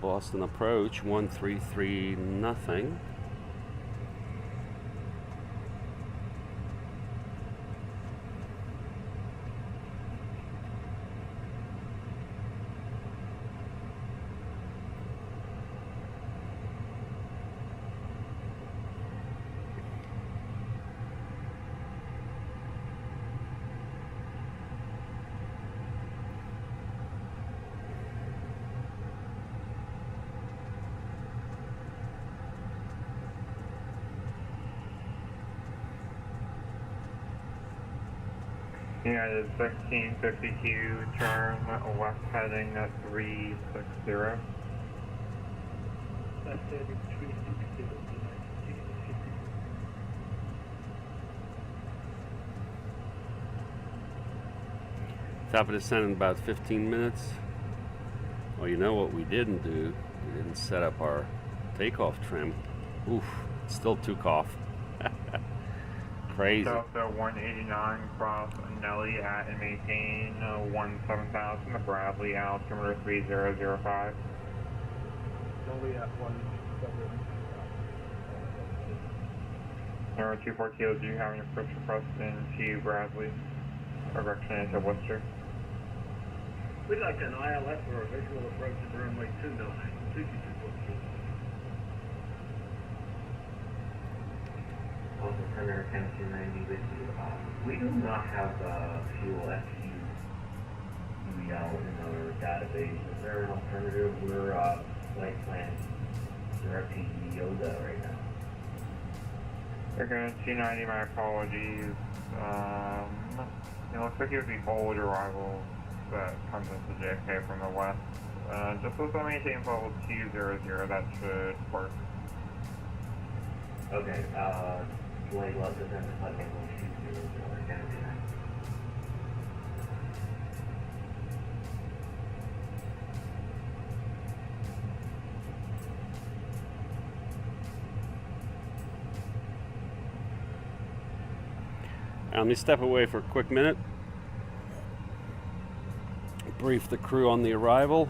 Boston approach 133 nothing. United 1652, turn west heading at 360. That's heading 360. Top of descent in about 15 minutes. Well, you know what we didn't do? We didn't set up our takeoff trim. Oof, still took off. Crazy. Delta 189 cross Nelly at and maintain 17,000, the Bradley altimeter 3005. Only at 17. Number 24 Kilo, do you have any approach request into Bradley? Or direction into Worcester? We'd like an ILS or a visual approach to runway 29, 224 Also, Center 10290 with you. We do not have fuel FU in our database. Is there an alternative? We're flight plan directing Yoda right now. Okay, 290, my apologies. It looks like it would be forward arrival that comes into JFK from the west. Just also maintain level 200, that should work. Okay, flight level then flight level 200 down to that. Let me step away for a quick minute. Brief the crew on the arrival,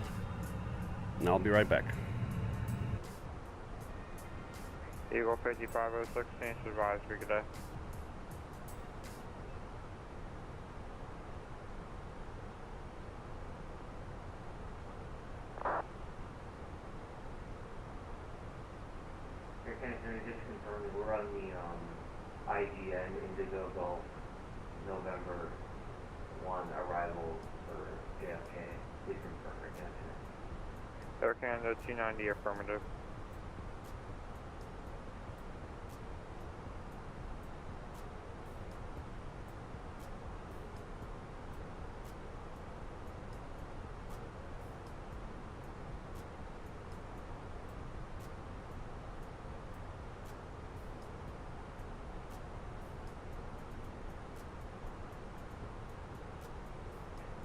and I'll be right back. Eagle 5506, change advisory, good day. Can I just confirm that we're on the IGN Indigo Gulf November 1 arrival for JFK? Please confirm again. Air Canada 290, affirmative.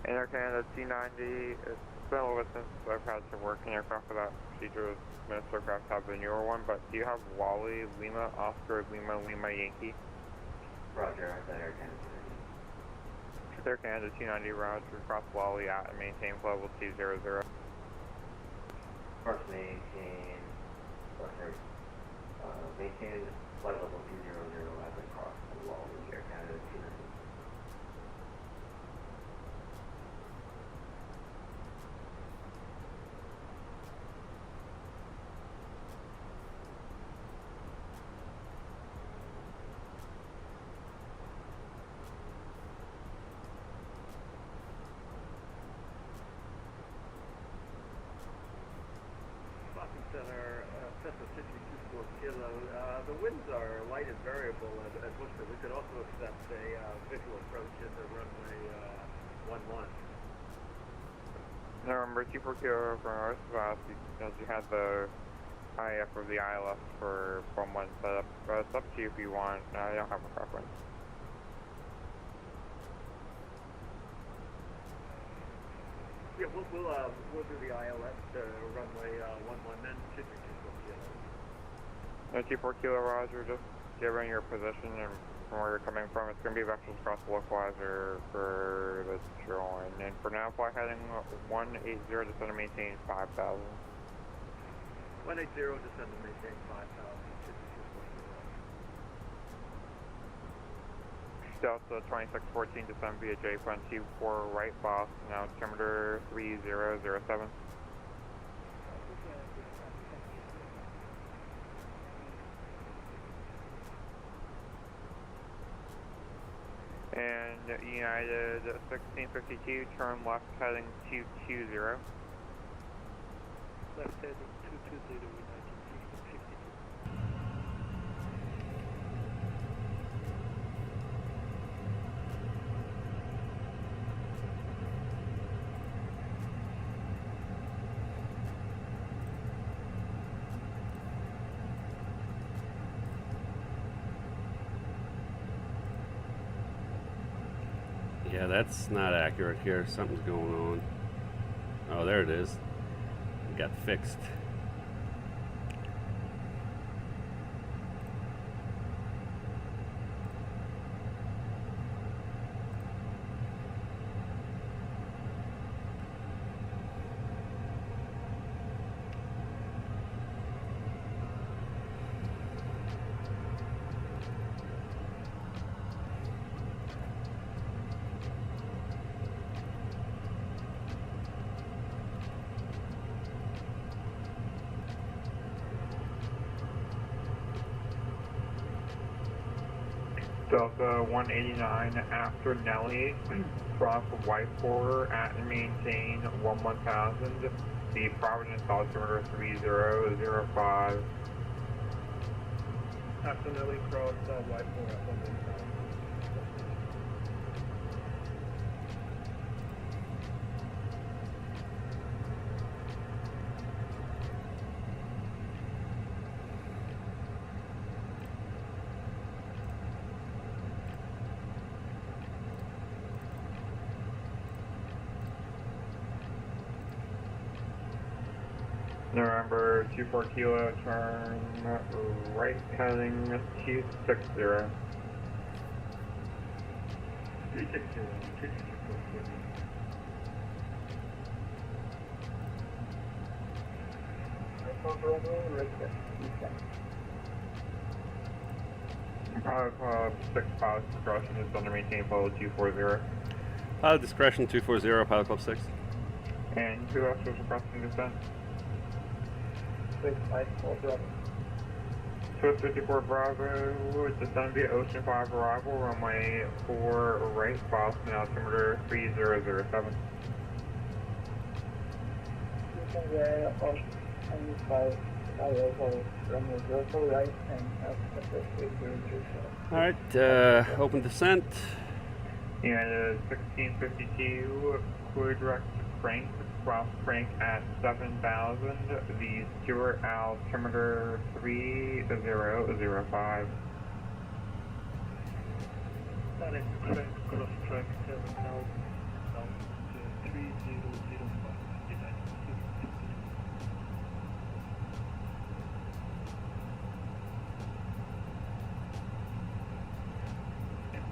Air Canada 290, it's been a little bit since I've had to work in aircraft for that procedure. Most aircraft have the newer one, but do you have Wally, Lima, Oscar, Lima, Lima, Yankee? Roger, I said Air Canada 290. Air Canada 290, Roger, cross Wally at and maintain flight level 200. Cross maintain, maintain flight level 200 as I cross the Wally, Air Canada 290. Center, Cessna 624 Kilo. The winds are light and variable as listed. We could also accept a visual approach into runway 11. Number 24 Kilo from Northwest, as you had the IF of the ILS for 11 set up. It's up to you if you want. I don't have a preference. Yeah, we'll do the ILS runway 11 then 624 Kilo. 24 Kilo, Roger, just given your position and from where you're coming from, it's going to be vectors across the localizer for the join. And for now, fly heading 180, descend and maintain 5,000. 180, descend and maintain 5,000, 624 Kilo. Delta 2614, descend via J-Front 24 right, boss, now altimeter 3007. And United 1652, turn left heading 220. Left heading 220, United 1652. Yeah, that's not accurate here. Something's going on. Oh, there it is. It got fixed. Delta 189 after Nelly, cross white border at and maintain 1000, the Providence altimeter 3005. After Nelly, cross white border at 1000. November 24 Kilo, turn right heading 260. 360, 6 pilots discretion is under maintain level 240. Pilot discretion 240, Pilot Club 6. And who else was requesting descent? 654 Bravo. Swiss 54 Bravo, descend via Ocean 5 arrival, runway 4 right, Boston, altimeter 3007. Alright, open descent. United 1652, quadrant crank, cross crank at 7000, the Stewart altimeter 3005. That is crank, cross track 7000,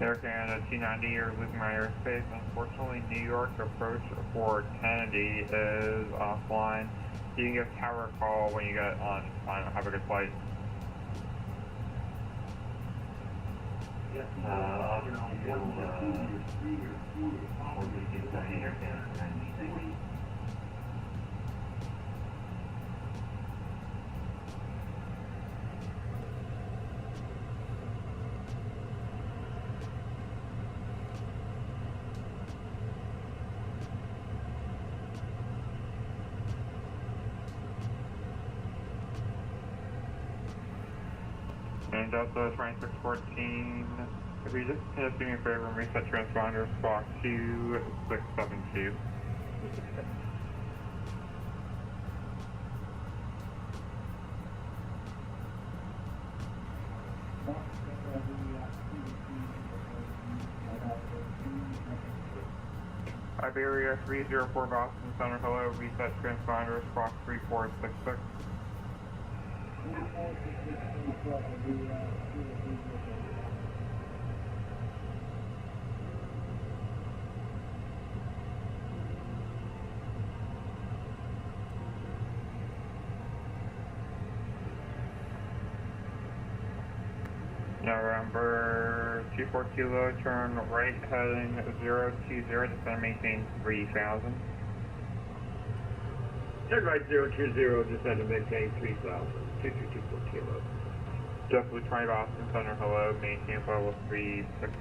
Air Canada 290, you're losing my airspace. Unfortunately, New York approach for Kennedy is offline. You can give tower a call when you get on. Have a good flight. And Delta 2614, if you just do me a favor and reset transponder Spock 2672. Iberia 304 Boston Center, hello, reset transponder Spock 3466. November 24 Kilo, turn right heading 020, descend maintain 3000. Turn right 020, descend and maintain 3000, 2324 Kilo. JetBlue 20 Boston Center, hello, maintain level 360.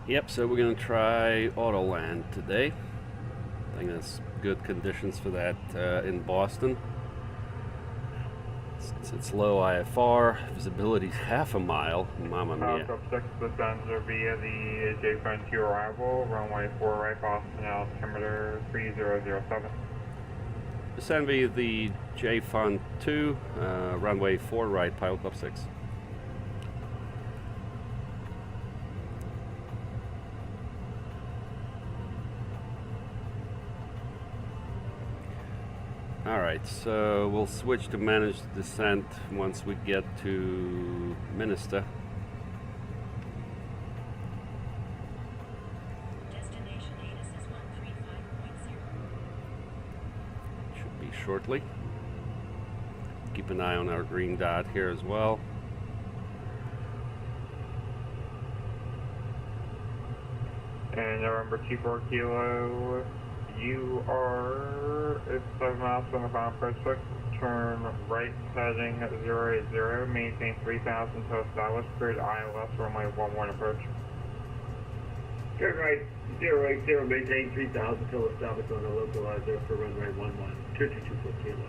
Yep, so we're going to try auto land today. I think that's good conditions for that in Boston. Since it's low IFR, visibility's half a mile. Mamma mia. Top 6 descends via the J-Front arrival, runway 4 right, Boston, altimeter 3007. Descend via the J-Fund 2, runway 4 right, Pilot Club 6. Alright, so we'll switch to manage descent once we get to Minister. Destination ATIS is 135.0. Should be shortly. Keep an eye on our green dot here as well. And November 24 Kilo, you are 7 miles from the final approach book. Turn right heading 080, maintain 3000 to establish cleared ILS runway 11 approach. Turn right 080, maintain 3000 till established on the localizer for runway 11, 2224 Kilo.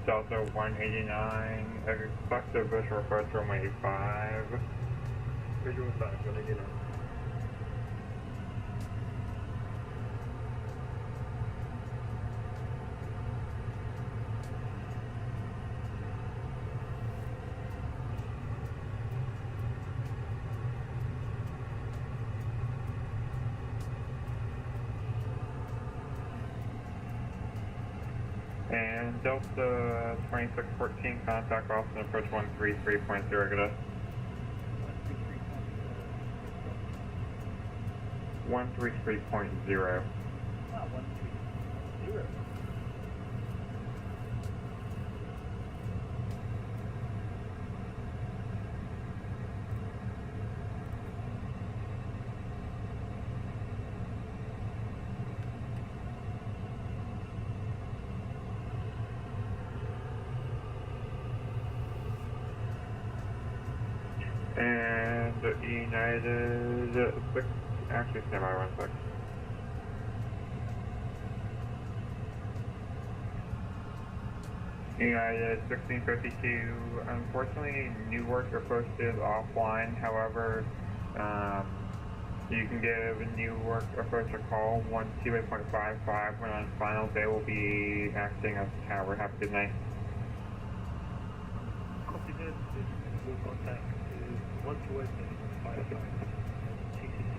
Delta 189, expected visual approach runway 5. Visual 5, 189. And Delta 2614, contact Boston approach 133.0, get us. 133.0. And United 6, actually stand by 1 sec. United 1652. Unfortunately, Newark approach is offline. However, you can give Newark approach a call 128.55 when on final. They will be acting as tower. Have a good night. Copy that. We'll contact 128.55. TPC.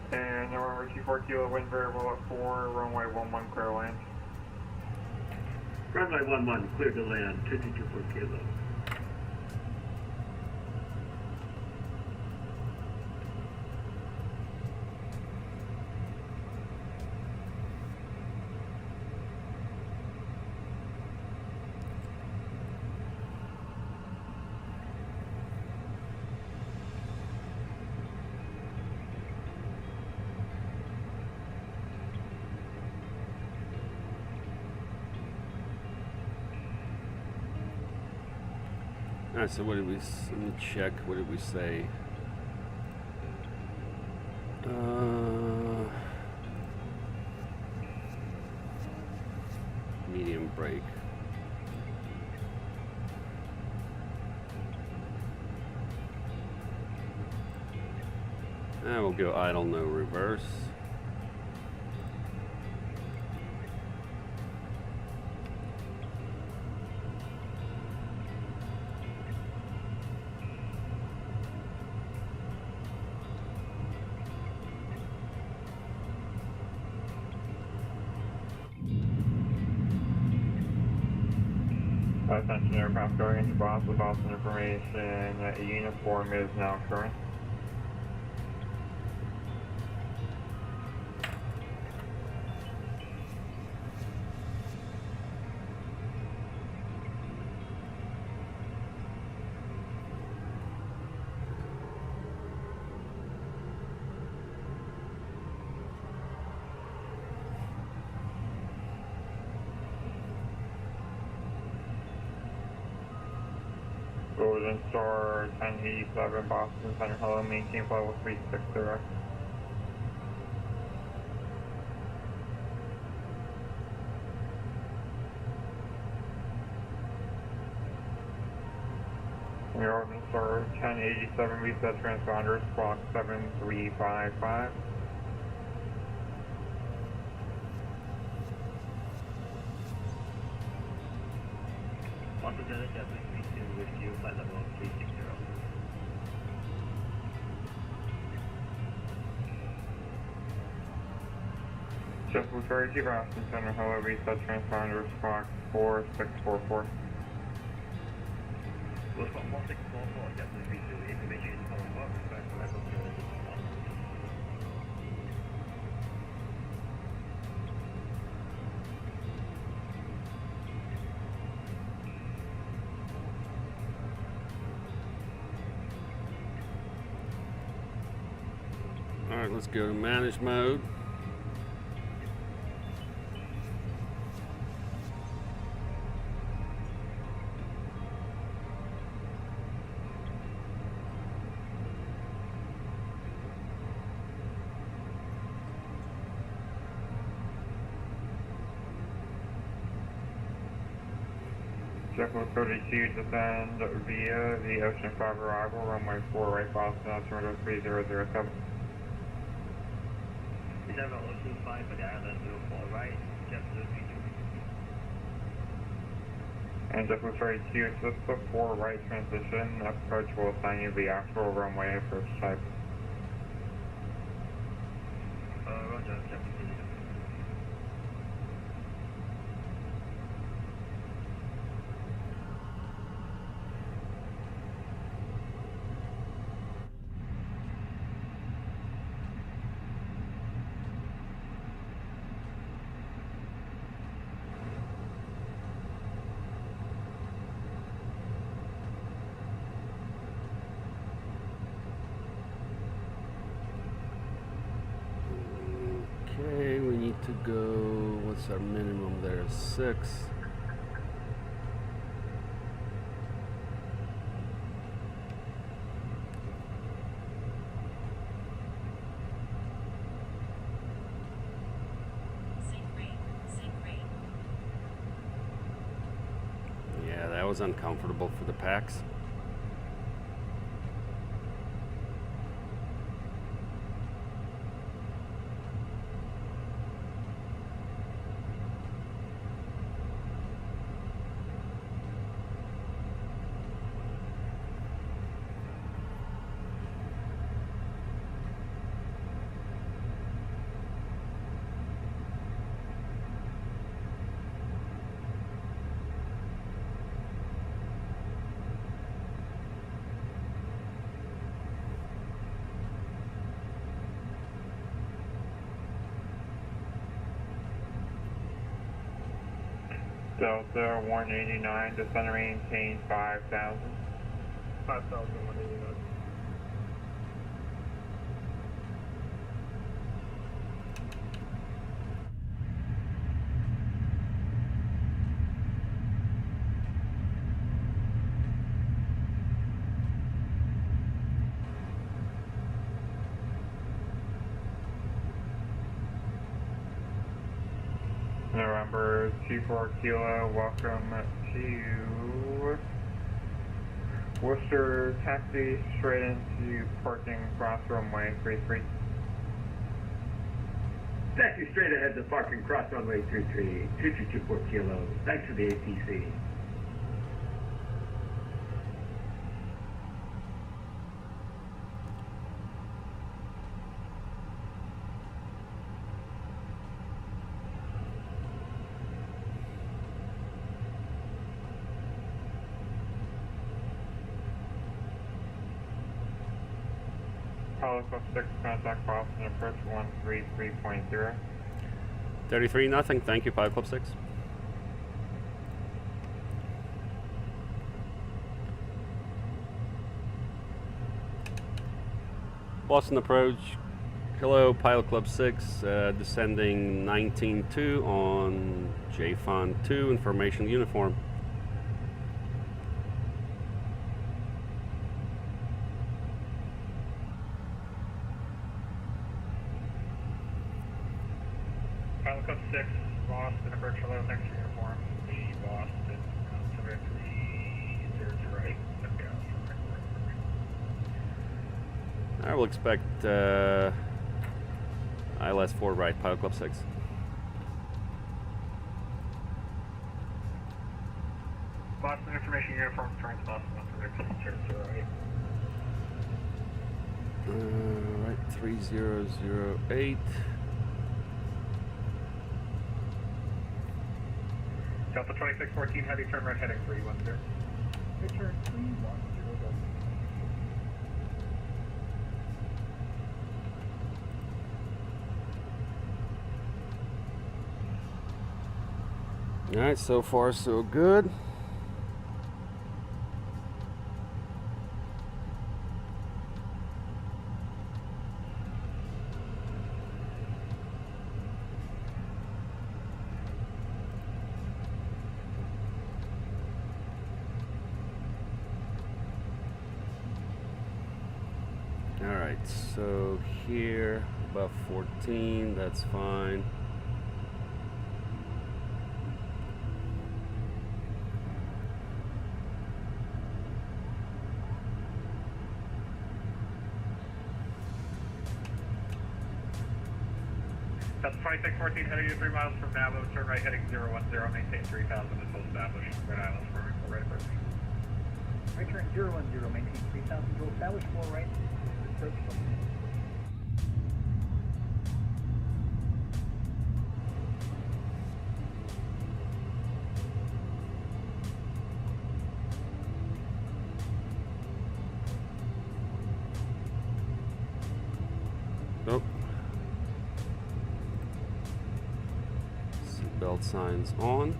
And November 24 Kilo, wind variable at 4, runway 11, clear land. Runway 11, clear to land, 224 kilo. Alright, so what did we, let me check, what did we say? Medium brake. And we'll go idle, no reverse. Attention aircraft going into Boston information. Uniform is now current. Golden Star 1087 Boston Center, hello, maintain level 36 direct. Golden Star 1087 reset transponders, clock 7355. Boston Center, W32 with you, flight level 360. JetBlue 32 Boston Center, hello, reset transponders, clock 4644. We'll spot 4644, W32, information is coming up, back to level 0. Alright, let's go to manage mode. JetBlue 32 descend via the Ocean 5 arrival, runway 4 right Boston, altimeter 3007. Is that about Ocean 5 for the island 04 right, JetBlue 32. And JetBlue 32, assist the 4 right transition, approach will assign you the actual runway approach type. Roger, JetBlue 32. Okay, we need to go, what's our minimum there? 6. was uncomfortable for the packs. Delta 189, descend and maintain 5,000. 5,189. November 24 Kilo, welcome to Worcester, taxi straight into parking cross runway 33. Taxi straight ahead to parking cross runway 33, 2324 Kilo, back to the APC. Apollo Club 6, contact Boston, approach 133.0. 33 nothing. Thank you, Pilot Club 6. Boston approach. Hello, Pilot Club 6, descending 19-2 on JFON 2, information uniform. Pilot Club 6, Boston, approach hello, thanks for uniform. The Boston, 7308. I will expect ILS 4 right, Pilot Club 6. Boston information uniform, turns Boston, 7308. Right, 3008. Delta 2614, heavy turn right heading 310. Return 310. Alright, so far so good. Alright, so here, about 14, that's fine. That's 2614, heading to 3 miles from Navo, turn right heading 010, maintain 3000 until established. Red Islands for right approach. Right turn 010, maintain 3000 to establish 4 right, approach from Oh. Seatbelt signs on.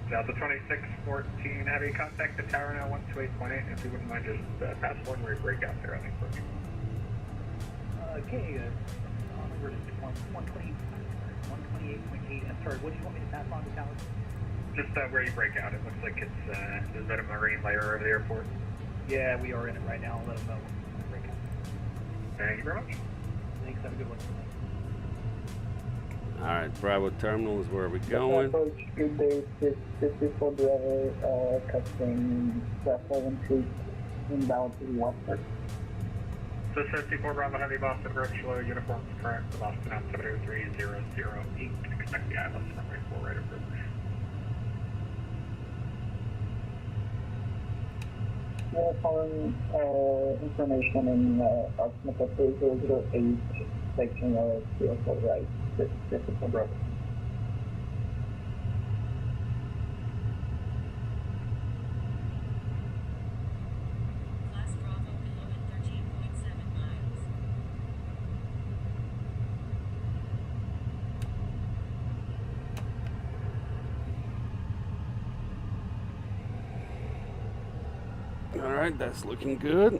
Delta 2614, heavy contact the tower now 128.8. If you wouldn't mind just pass one way break out there, I think. Okay, we're at 128.8. I'm sorry, what do you want me to pass on to towers? Just where you break out, it looks like it's, is that a marine layer over the airport? Yeah, we are in it right now. I'll let them know when we break out. Thank you very much. Thanks, have a good one. Alright, Bravo Terminal is where we're going. Approach, good day, this is for Bravo, custom 7 inbound to Watford. So 54 Bravo Heavy Boston approach, low uniforms current, the Boston altimeter 3008, expect the ILS runway 4 right approach. Uniform information in altimeter 3008, section 04 right, this is for Bravo. Class Bravo below at 13.7 miles. Alright, that's looking good.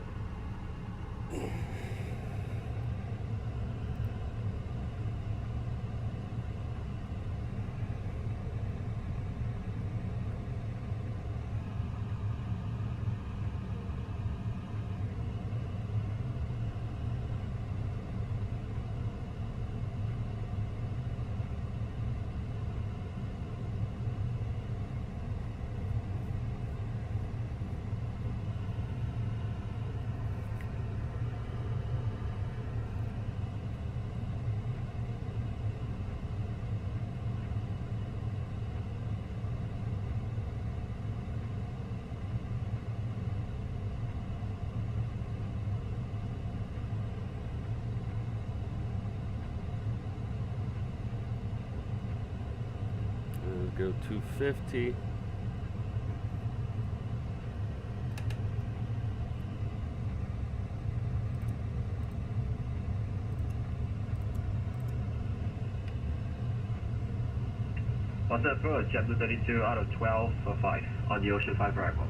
Go 250. What's that approach? JetBlue 32 out of 12 for 5 on the Ocean 5 arrival.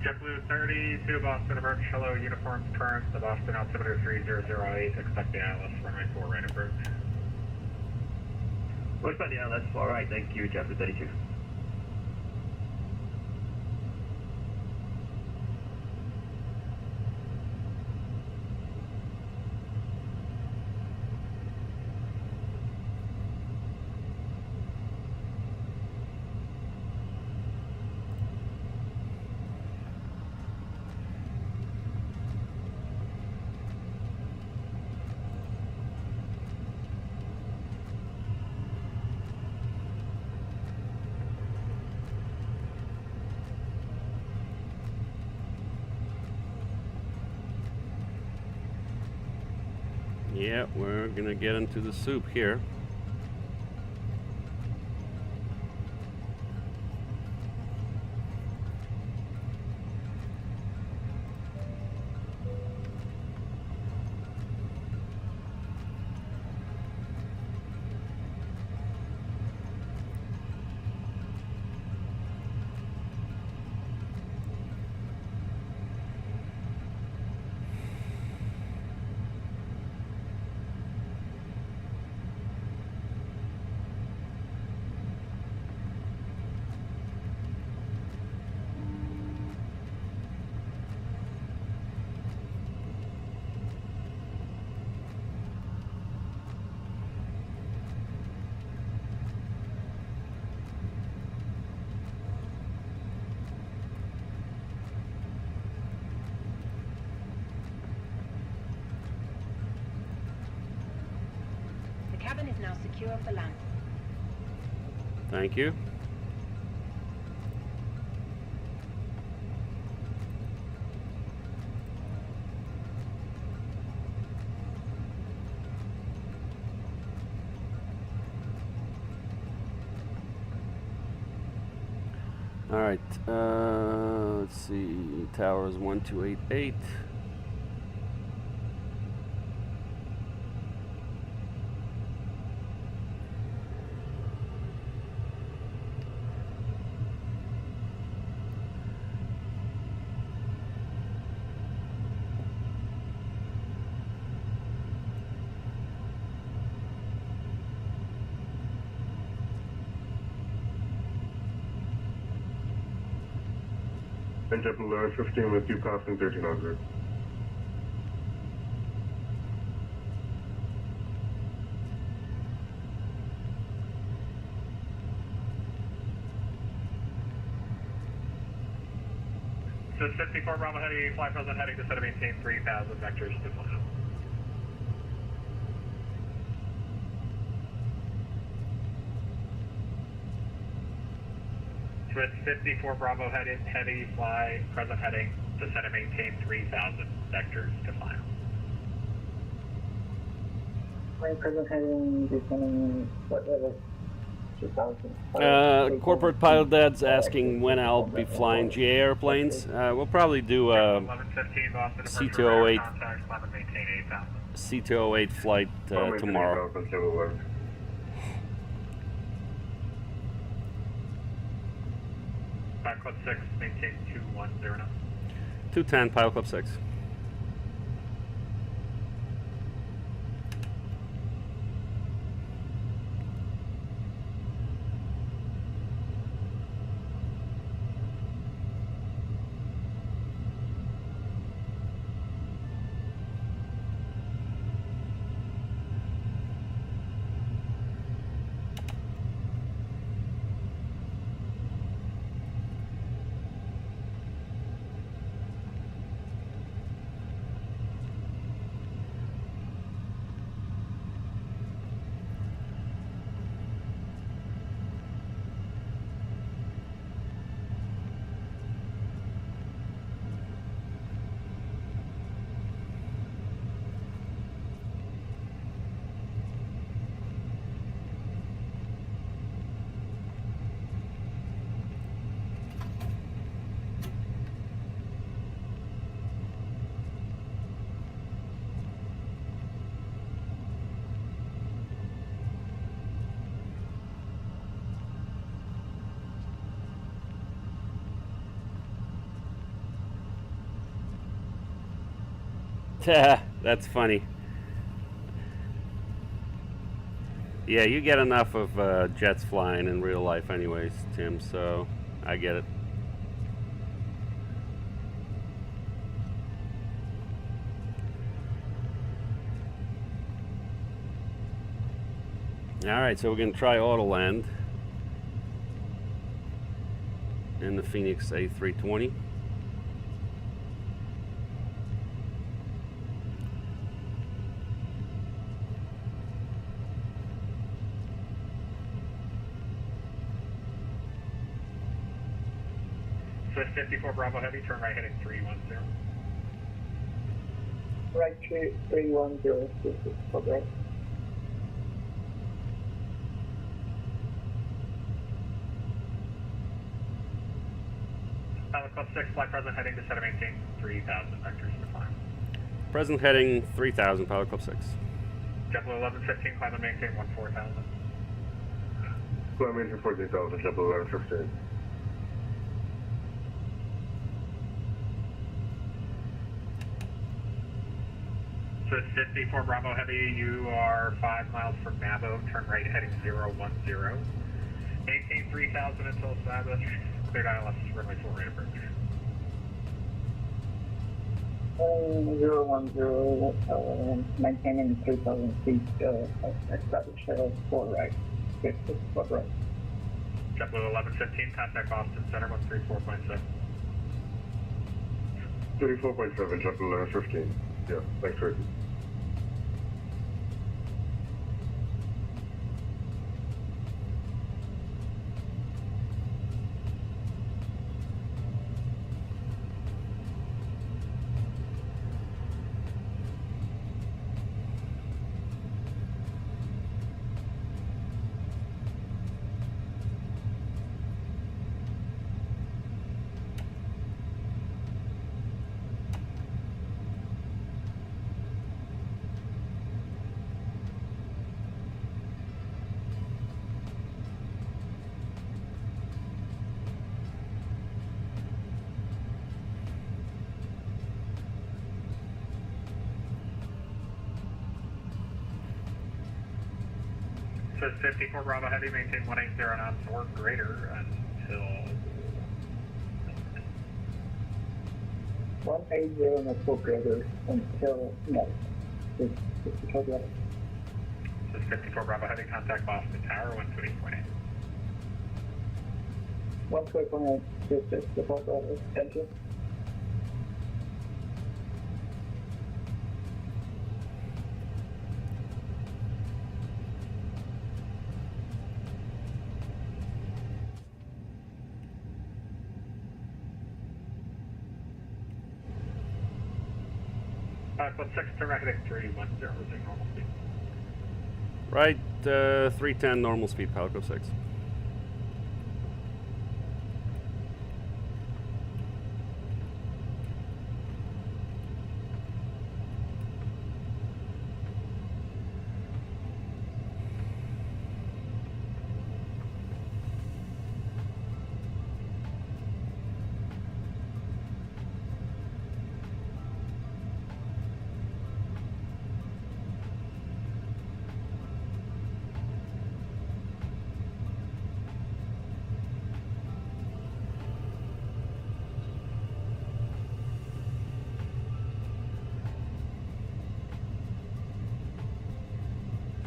JetBlue 32 Boston approach, hello uniforms current, the Boston altimeter 3008, expect the ILS runway 4 right approach. Push by the ILS 4 right, thank you, JetBlue 32. Yeah, we're gonna get into the soup here. The cabin is now secure for land. Thank you. All right, let's see, towers 1288. and JetBlue 1115 with you passing 1300. So 54 Bravo Heavy, fly present heading to set of maintain 3000 vectors to final. Swiss 54 Bravo Heavy, fly present heading to set and maintain 3000 vectors to final. My present heading, descending, what level? 2000. Corporate pilot dad's asking when I'll be flying GA airplanes. We'll probably do a C208 C208 flight tomorrow. Pilot Club 6, maintain 210 now. 210, Pilot Club 6. That's funny. Yeah, you get enough of jets flying in real life anyways, Tim, so I get it. Alright, so we're going to try auto land in the Phoenix A320. Swiss 54 Bravo Heavy, turn right heading 310. Right 310, this is progress. Pilot Club 6, fly present heading to set and maintain 3000 vectors to climb. Present heading 3000, Pilot Club 6. JetBlue 1115, climb and maintain 14000. Climb maintain 14,000, JetBlue 1115. Swiss 54 Bravo Heavy, you are 5 miles from Nabo, turn right heading 010. Maintain 3000 until established, cleared ILS, runway 4 rate approach. 010, maintaining 3,000 feet, established 4 right, 6 foot right. JetBlue 1115, contact Boston Center 134.7. 34.7, JetBlue 1115. Yeah, thanks, Ricky. Swiss 54 Bravo Heavy, maintain 180 knots or greater until 180 knots for Rudder until next. This is because of This is 54 Bravo Heavy, contact Boston Tower, 128.8. 128, just default Rudder. Thank you. Foot 6, turn right heading 310, using normal speed. Right, 310 normal speed, Pilot Club 6.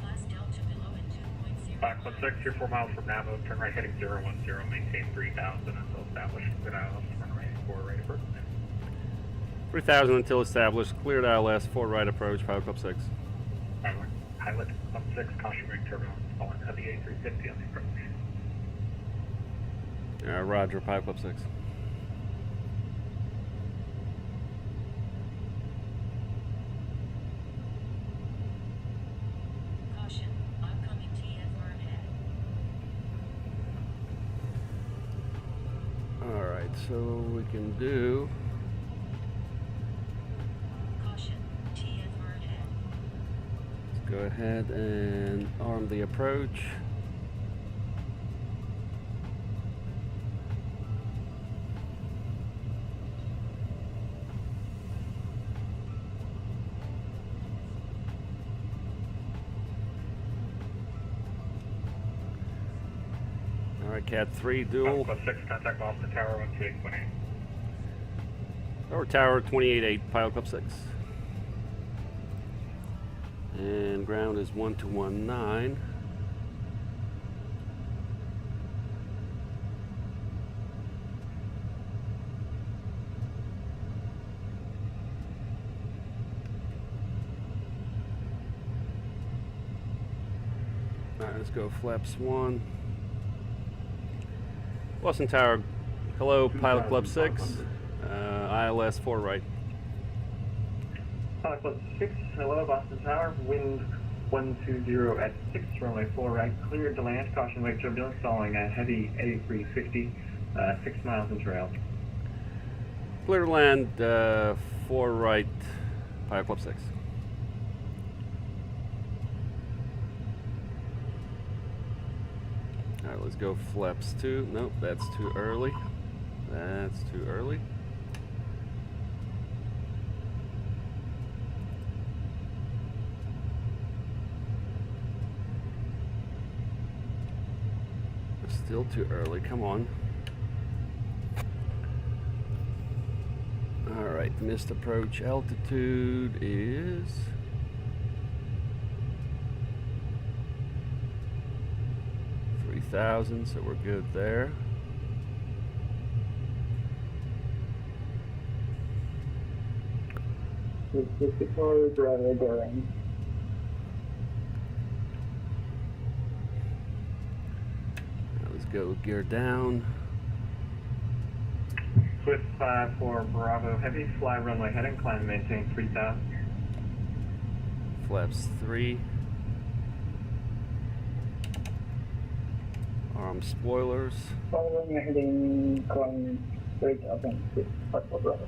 Class Delta below at 2.0 Foot 6, you're 4 miles from Navo, turn right heading 010, maintain 3000 until established. Good ILS, runway 4, ready for 3000 until established. Cleared ILS, 4 right approach, Pilot Club 6. Pilot, Club 6, caution ring turbulence, falling heavy A350 on the approach. Roger, Pilot Club 6. Caution, oncoming TFR ahead. Alright, so we can do... Caution, TFR ahead. Let's go ahead and arm the approach. Alright, Cat 3 dual. Club 6, contact Boston Tower, 128.8. Or Tower 28.8, Pilot Club 6. And ground is 1219. Alright, let's go flaps 1. Boston Tower, hello, Pilot Club 6. ILS 4 right. Pilot Club 6, hello, Boston Tower, wind 120 at 6, runway 4 right, cleared to land, caution wake turbulence, following a heavy A350, 6 miles in trail. Clear to land, 4 right, Pilot Club 6. Alright, let's go flaps 2. Nope, that's too early. That's too early. Still too early, come on. Alright, missed approach altitude is... .3,000, so we're good there. This is before Rudder going. Let's go gear down. Swift 5 for Bravo Heavy, fly runway heading, climb and maintain 3000. Flaps 3. Arm spoilers. Following heading, climb 3000 feet, Pilot Club Rudder.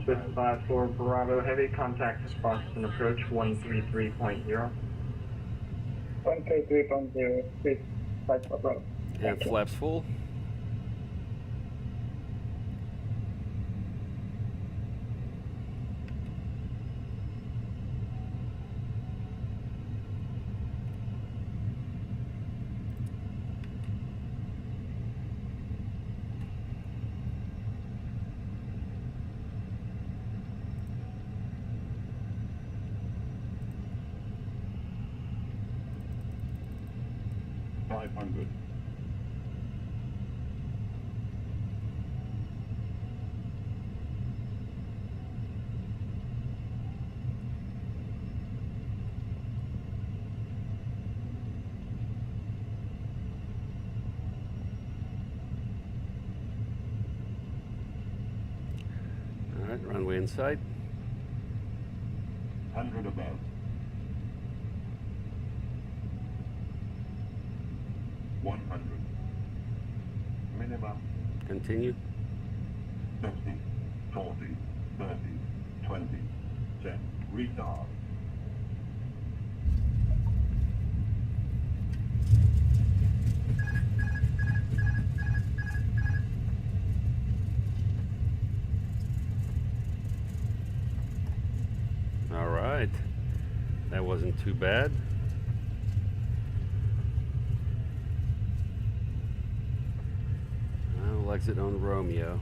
Swift 5 for Bravo Heavy, contact Boston approach 133.0. 133.0, please, Pilot Club Rudder. And flaps full. 500. All right, runway inside. 100 above. Minimum. Continue. 50, 40, 30, 20, 10. Retard. All right. That wasn't too bad. I'll exit on Romeo.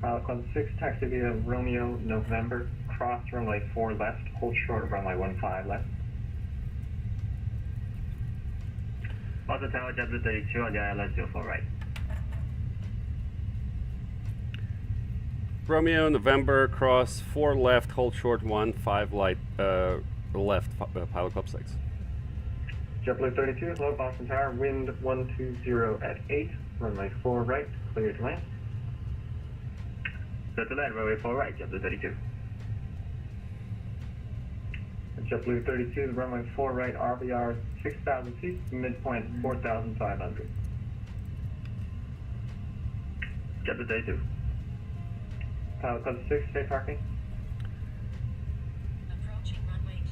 Pilot Club 6, taxi via Romeo, November, cross runway 4 left, hold short of runway 15 left. Also tower W32 on the ILS 04 right. Romeo, November, cross 4 left, hold short 15 light, left, Pilot Club 6. JetBlue 32, hello Boston Tower, wind 120 at 8, runway 4 right, clear to land. Clear to land, runway 4 right, JetBlue 32. JetBlue 32, the runway 4 right, RBR 6,000 feet, midpoint 4,500. JetBlue 32. Pilot Club 6, stay parking. Approaching runway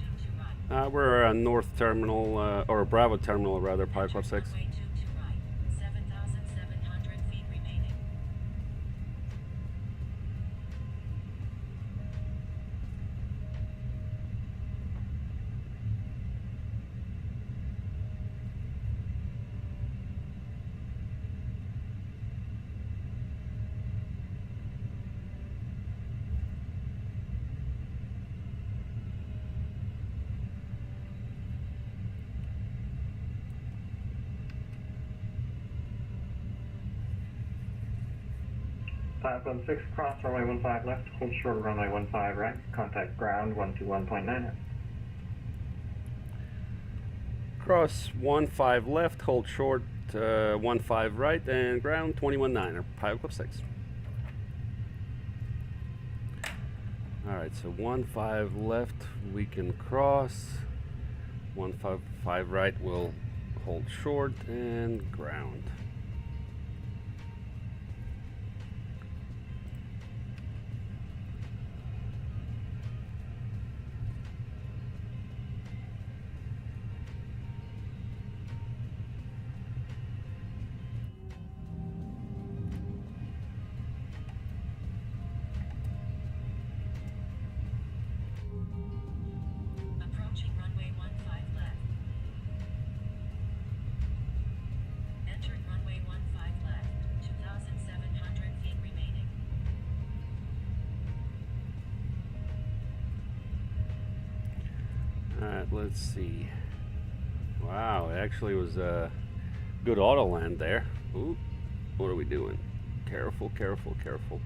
22 right. We're a North Terminal, or Bravo Terminal rather, Pilot Club 6. Runway 22 right. 7,700 feet remaining. Pilot Club 6, cross runway 15 left, hold short of runway 15 right, contact ground 121.9. Cross 15 left, hold short 15 right, and ground 21.9, Pilot Club 6. Alright, so 15 left, we can cross. 15 right, we'll hold short and ground. Approaching runway 15 left. Entering runway 15 left. 2,700 feet remaining. Alright, let's see. Wow, it actually was a good auto land there. Ooh, what are we doing? Careful, careful, careful.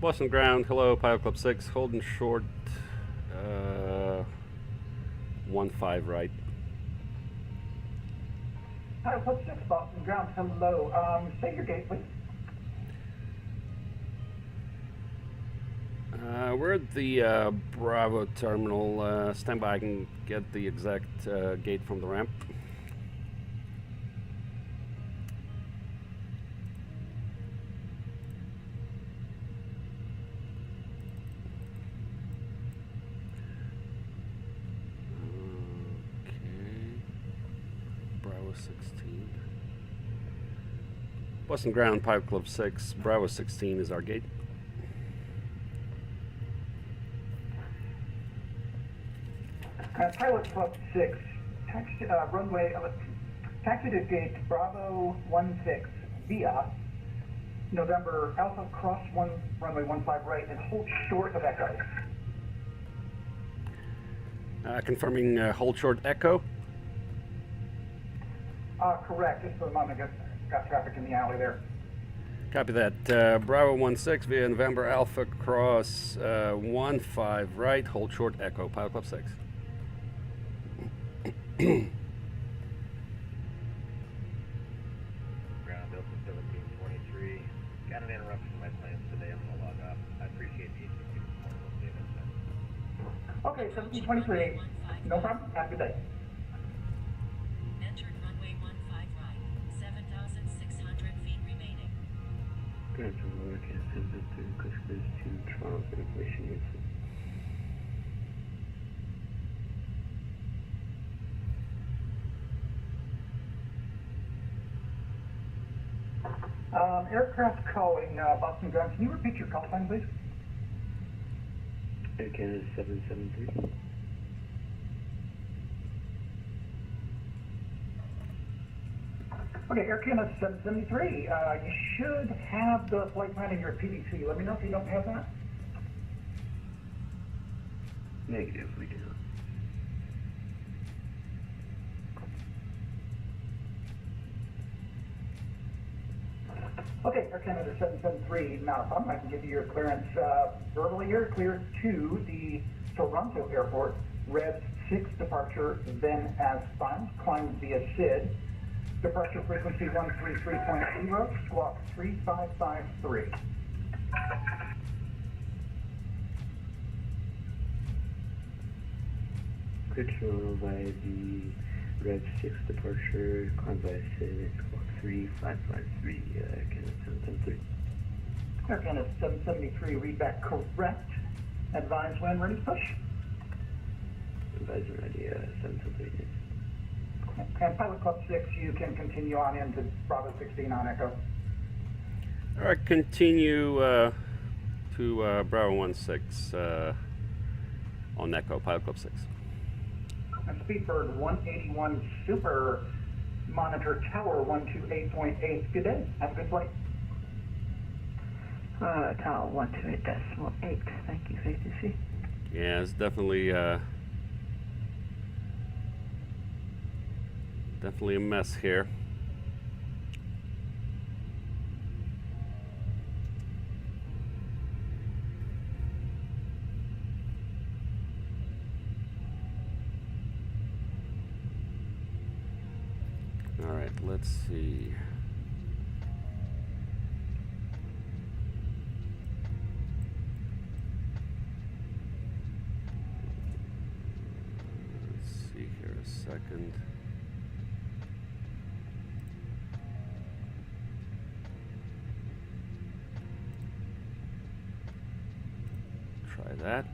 Boston ground, hello, Pilot Club 6, holding short, 15 right. Pilot Club 6, Boston ground, hello. Say your gate, please. We're at the Bravo terminal. Stand by, I can get the exact gate from the ramp. Bravo 16. Boston Ground, Pilot Club 6, Bravo 16 is our gate. Pilot Club 6, taxi, taxi to gate Bravo 16 via November Alpha Cross 1, runway 15 right, and hold short of Echo. Confirming hold short Echo. Correct, just for the moment, got traffic in the alley there. Copy that. Bravo 16 via November Alpha Cross 15 right, hold short Echo, Pilot Club 6. Ground Delta 1723. Got an interruption in my plans today. I'm going to log off. I appreciate the ACC report. Okay, 1723. No problem. Have a good day. Entered runway 15 right. 7,600 feet remaining. Ground Control, can send them to customers to Toronto for information use. Aircraft calling Boston Ground. Can you repeat your call sign, please? Air Canada 773. Okay, Air Canada 773. You should have the flight plan in your PDC. Let me know if you don't have that. Negative, we do. Okay, Air Canada 773, not a problem. I can give you your clearance verbally here. Cleared to the Toronto Airport, Rev 6 departure, then as found, climbed via SID. Departure frequency 133.0, squawk 3553. Cleared Toronto by the Rev 6 departure, climbed by SID, squawk 3553, Canada 773. Air Canada 773, read back correct. Advise when ready to push. Advisor ready, 773. And Pilot Club 6, you can continue on into Bravo 16 on Echo. All right, continue to Bravo 16 on Echo, Pilot Club 6. And Speedbird 181 Super, monitor tower 128.8. Good day. Have a good flight. Tower 128.8. Thank you, VTC. Yeah, it's definitely definitely a mess here. All right, let's see. Let's see here a second. Try that.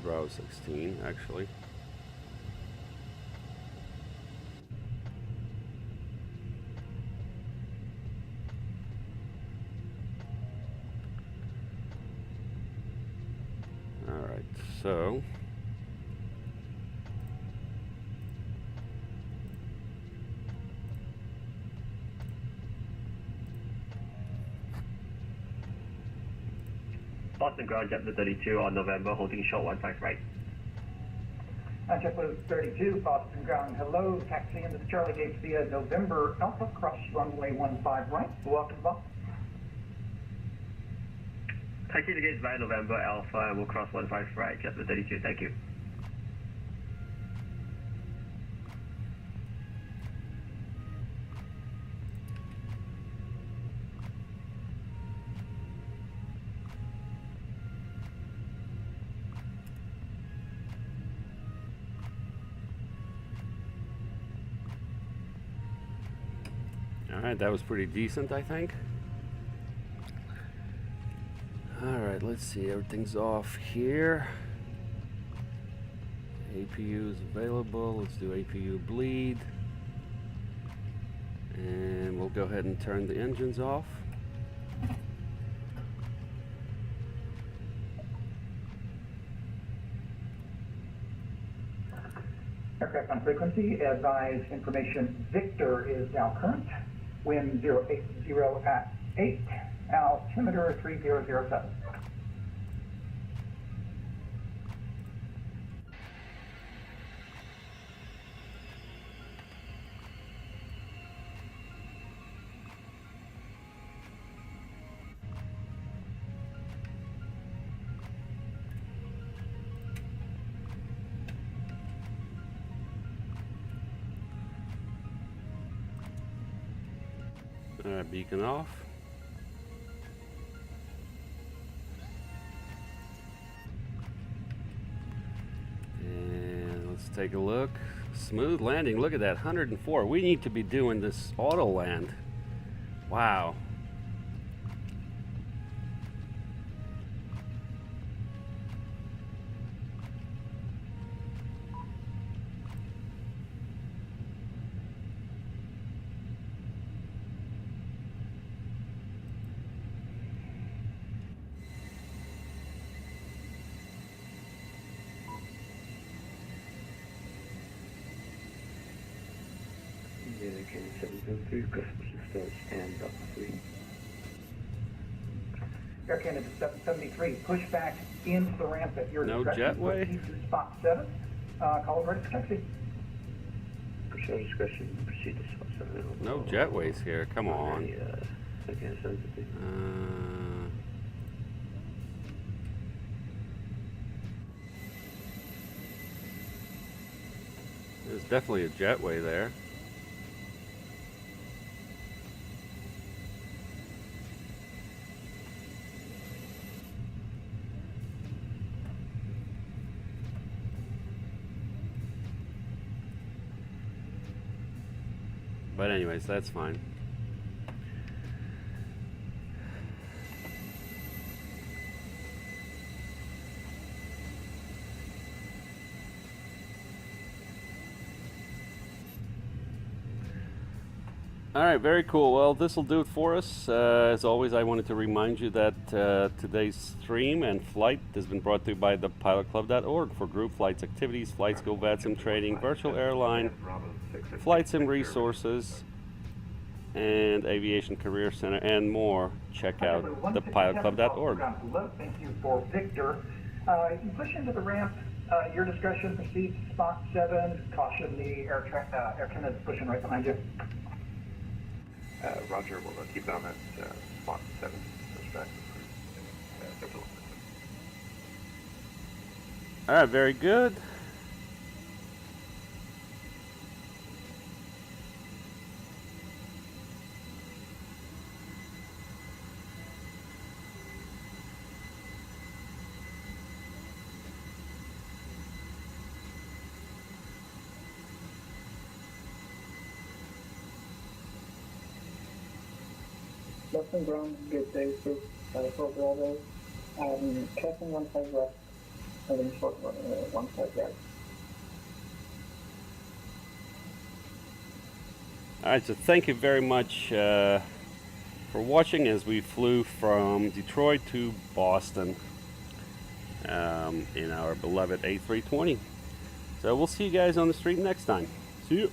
5 Bravo 16 actually. Alright, so Boston ground, JetBlue 32 on November, holding short 15 right. JetBlue 32, Boston ground, hello, taxi into the Charlie Gates via November Alpha, cross runway 15 right, welcome to Boston. Taxi to gates via November Alpha and we'll cross 15 right, JetBlue 32, thank you. Alright, that was pretty decent, I think. Alright, let's see, everything's off here. APU is available, let's do APU bleed. And we'll go ahead and turn the engines off. Aircraft on frequency, advise information Victor is now current. Wind 080 at 8, altimeter 3007. Beacon off. And let's take a look. Smooth landing. Look at that, 104. We need to be doing this auto land. Wow. Air Canada 773, push back into the ramp at your no discretion. jetway. Proceed to spot 7. Call it ready for taxi. Push your discretion, proceed to spot 7. No jetways here, come on. There's definitely a jetway there. But anyways, that's fine. Alright, very cool. Well, this will do it for us. As always, I wanted to remind you that today's stream and flight has been brought to you by the pilotclub.org for group flights, activities, flight school, VATSIM training, virtual airline, flight sim resources, and aviation career center, and more. Check out thepilotclub.org. Thank you for Victor. You push into the ramp. Your discretion, proceed to spot 7. Caution, the air Canada's pushing right behind you. Roger, we'll keep on at spot 7. Alright, very good. Boston ground, good day, 4 Bravo, Captain 15 left, heading short 1 right. Alright, so thank you very much for watching as we flew from Detroit to Boston in our beloved A320. So we'll see you guys on the stream next time. See you.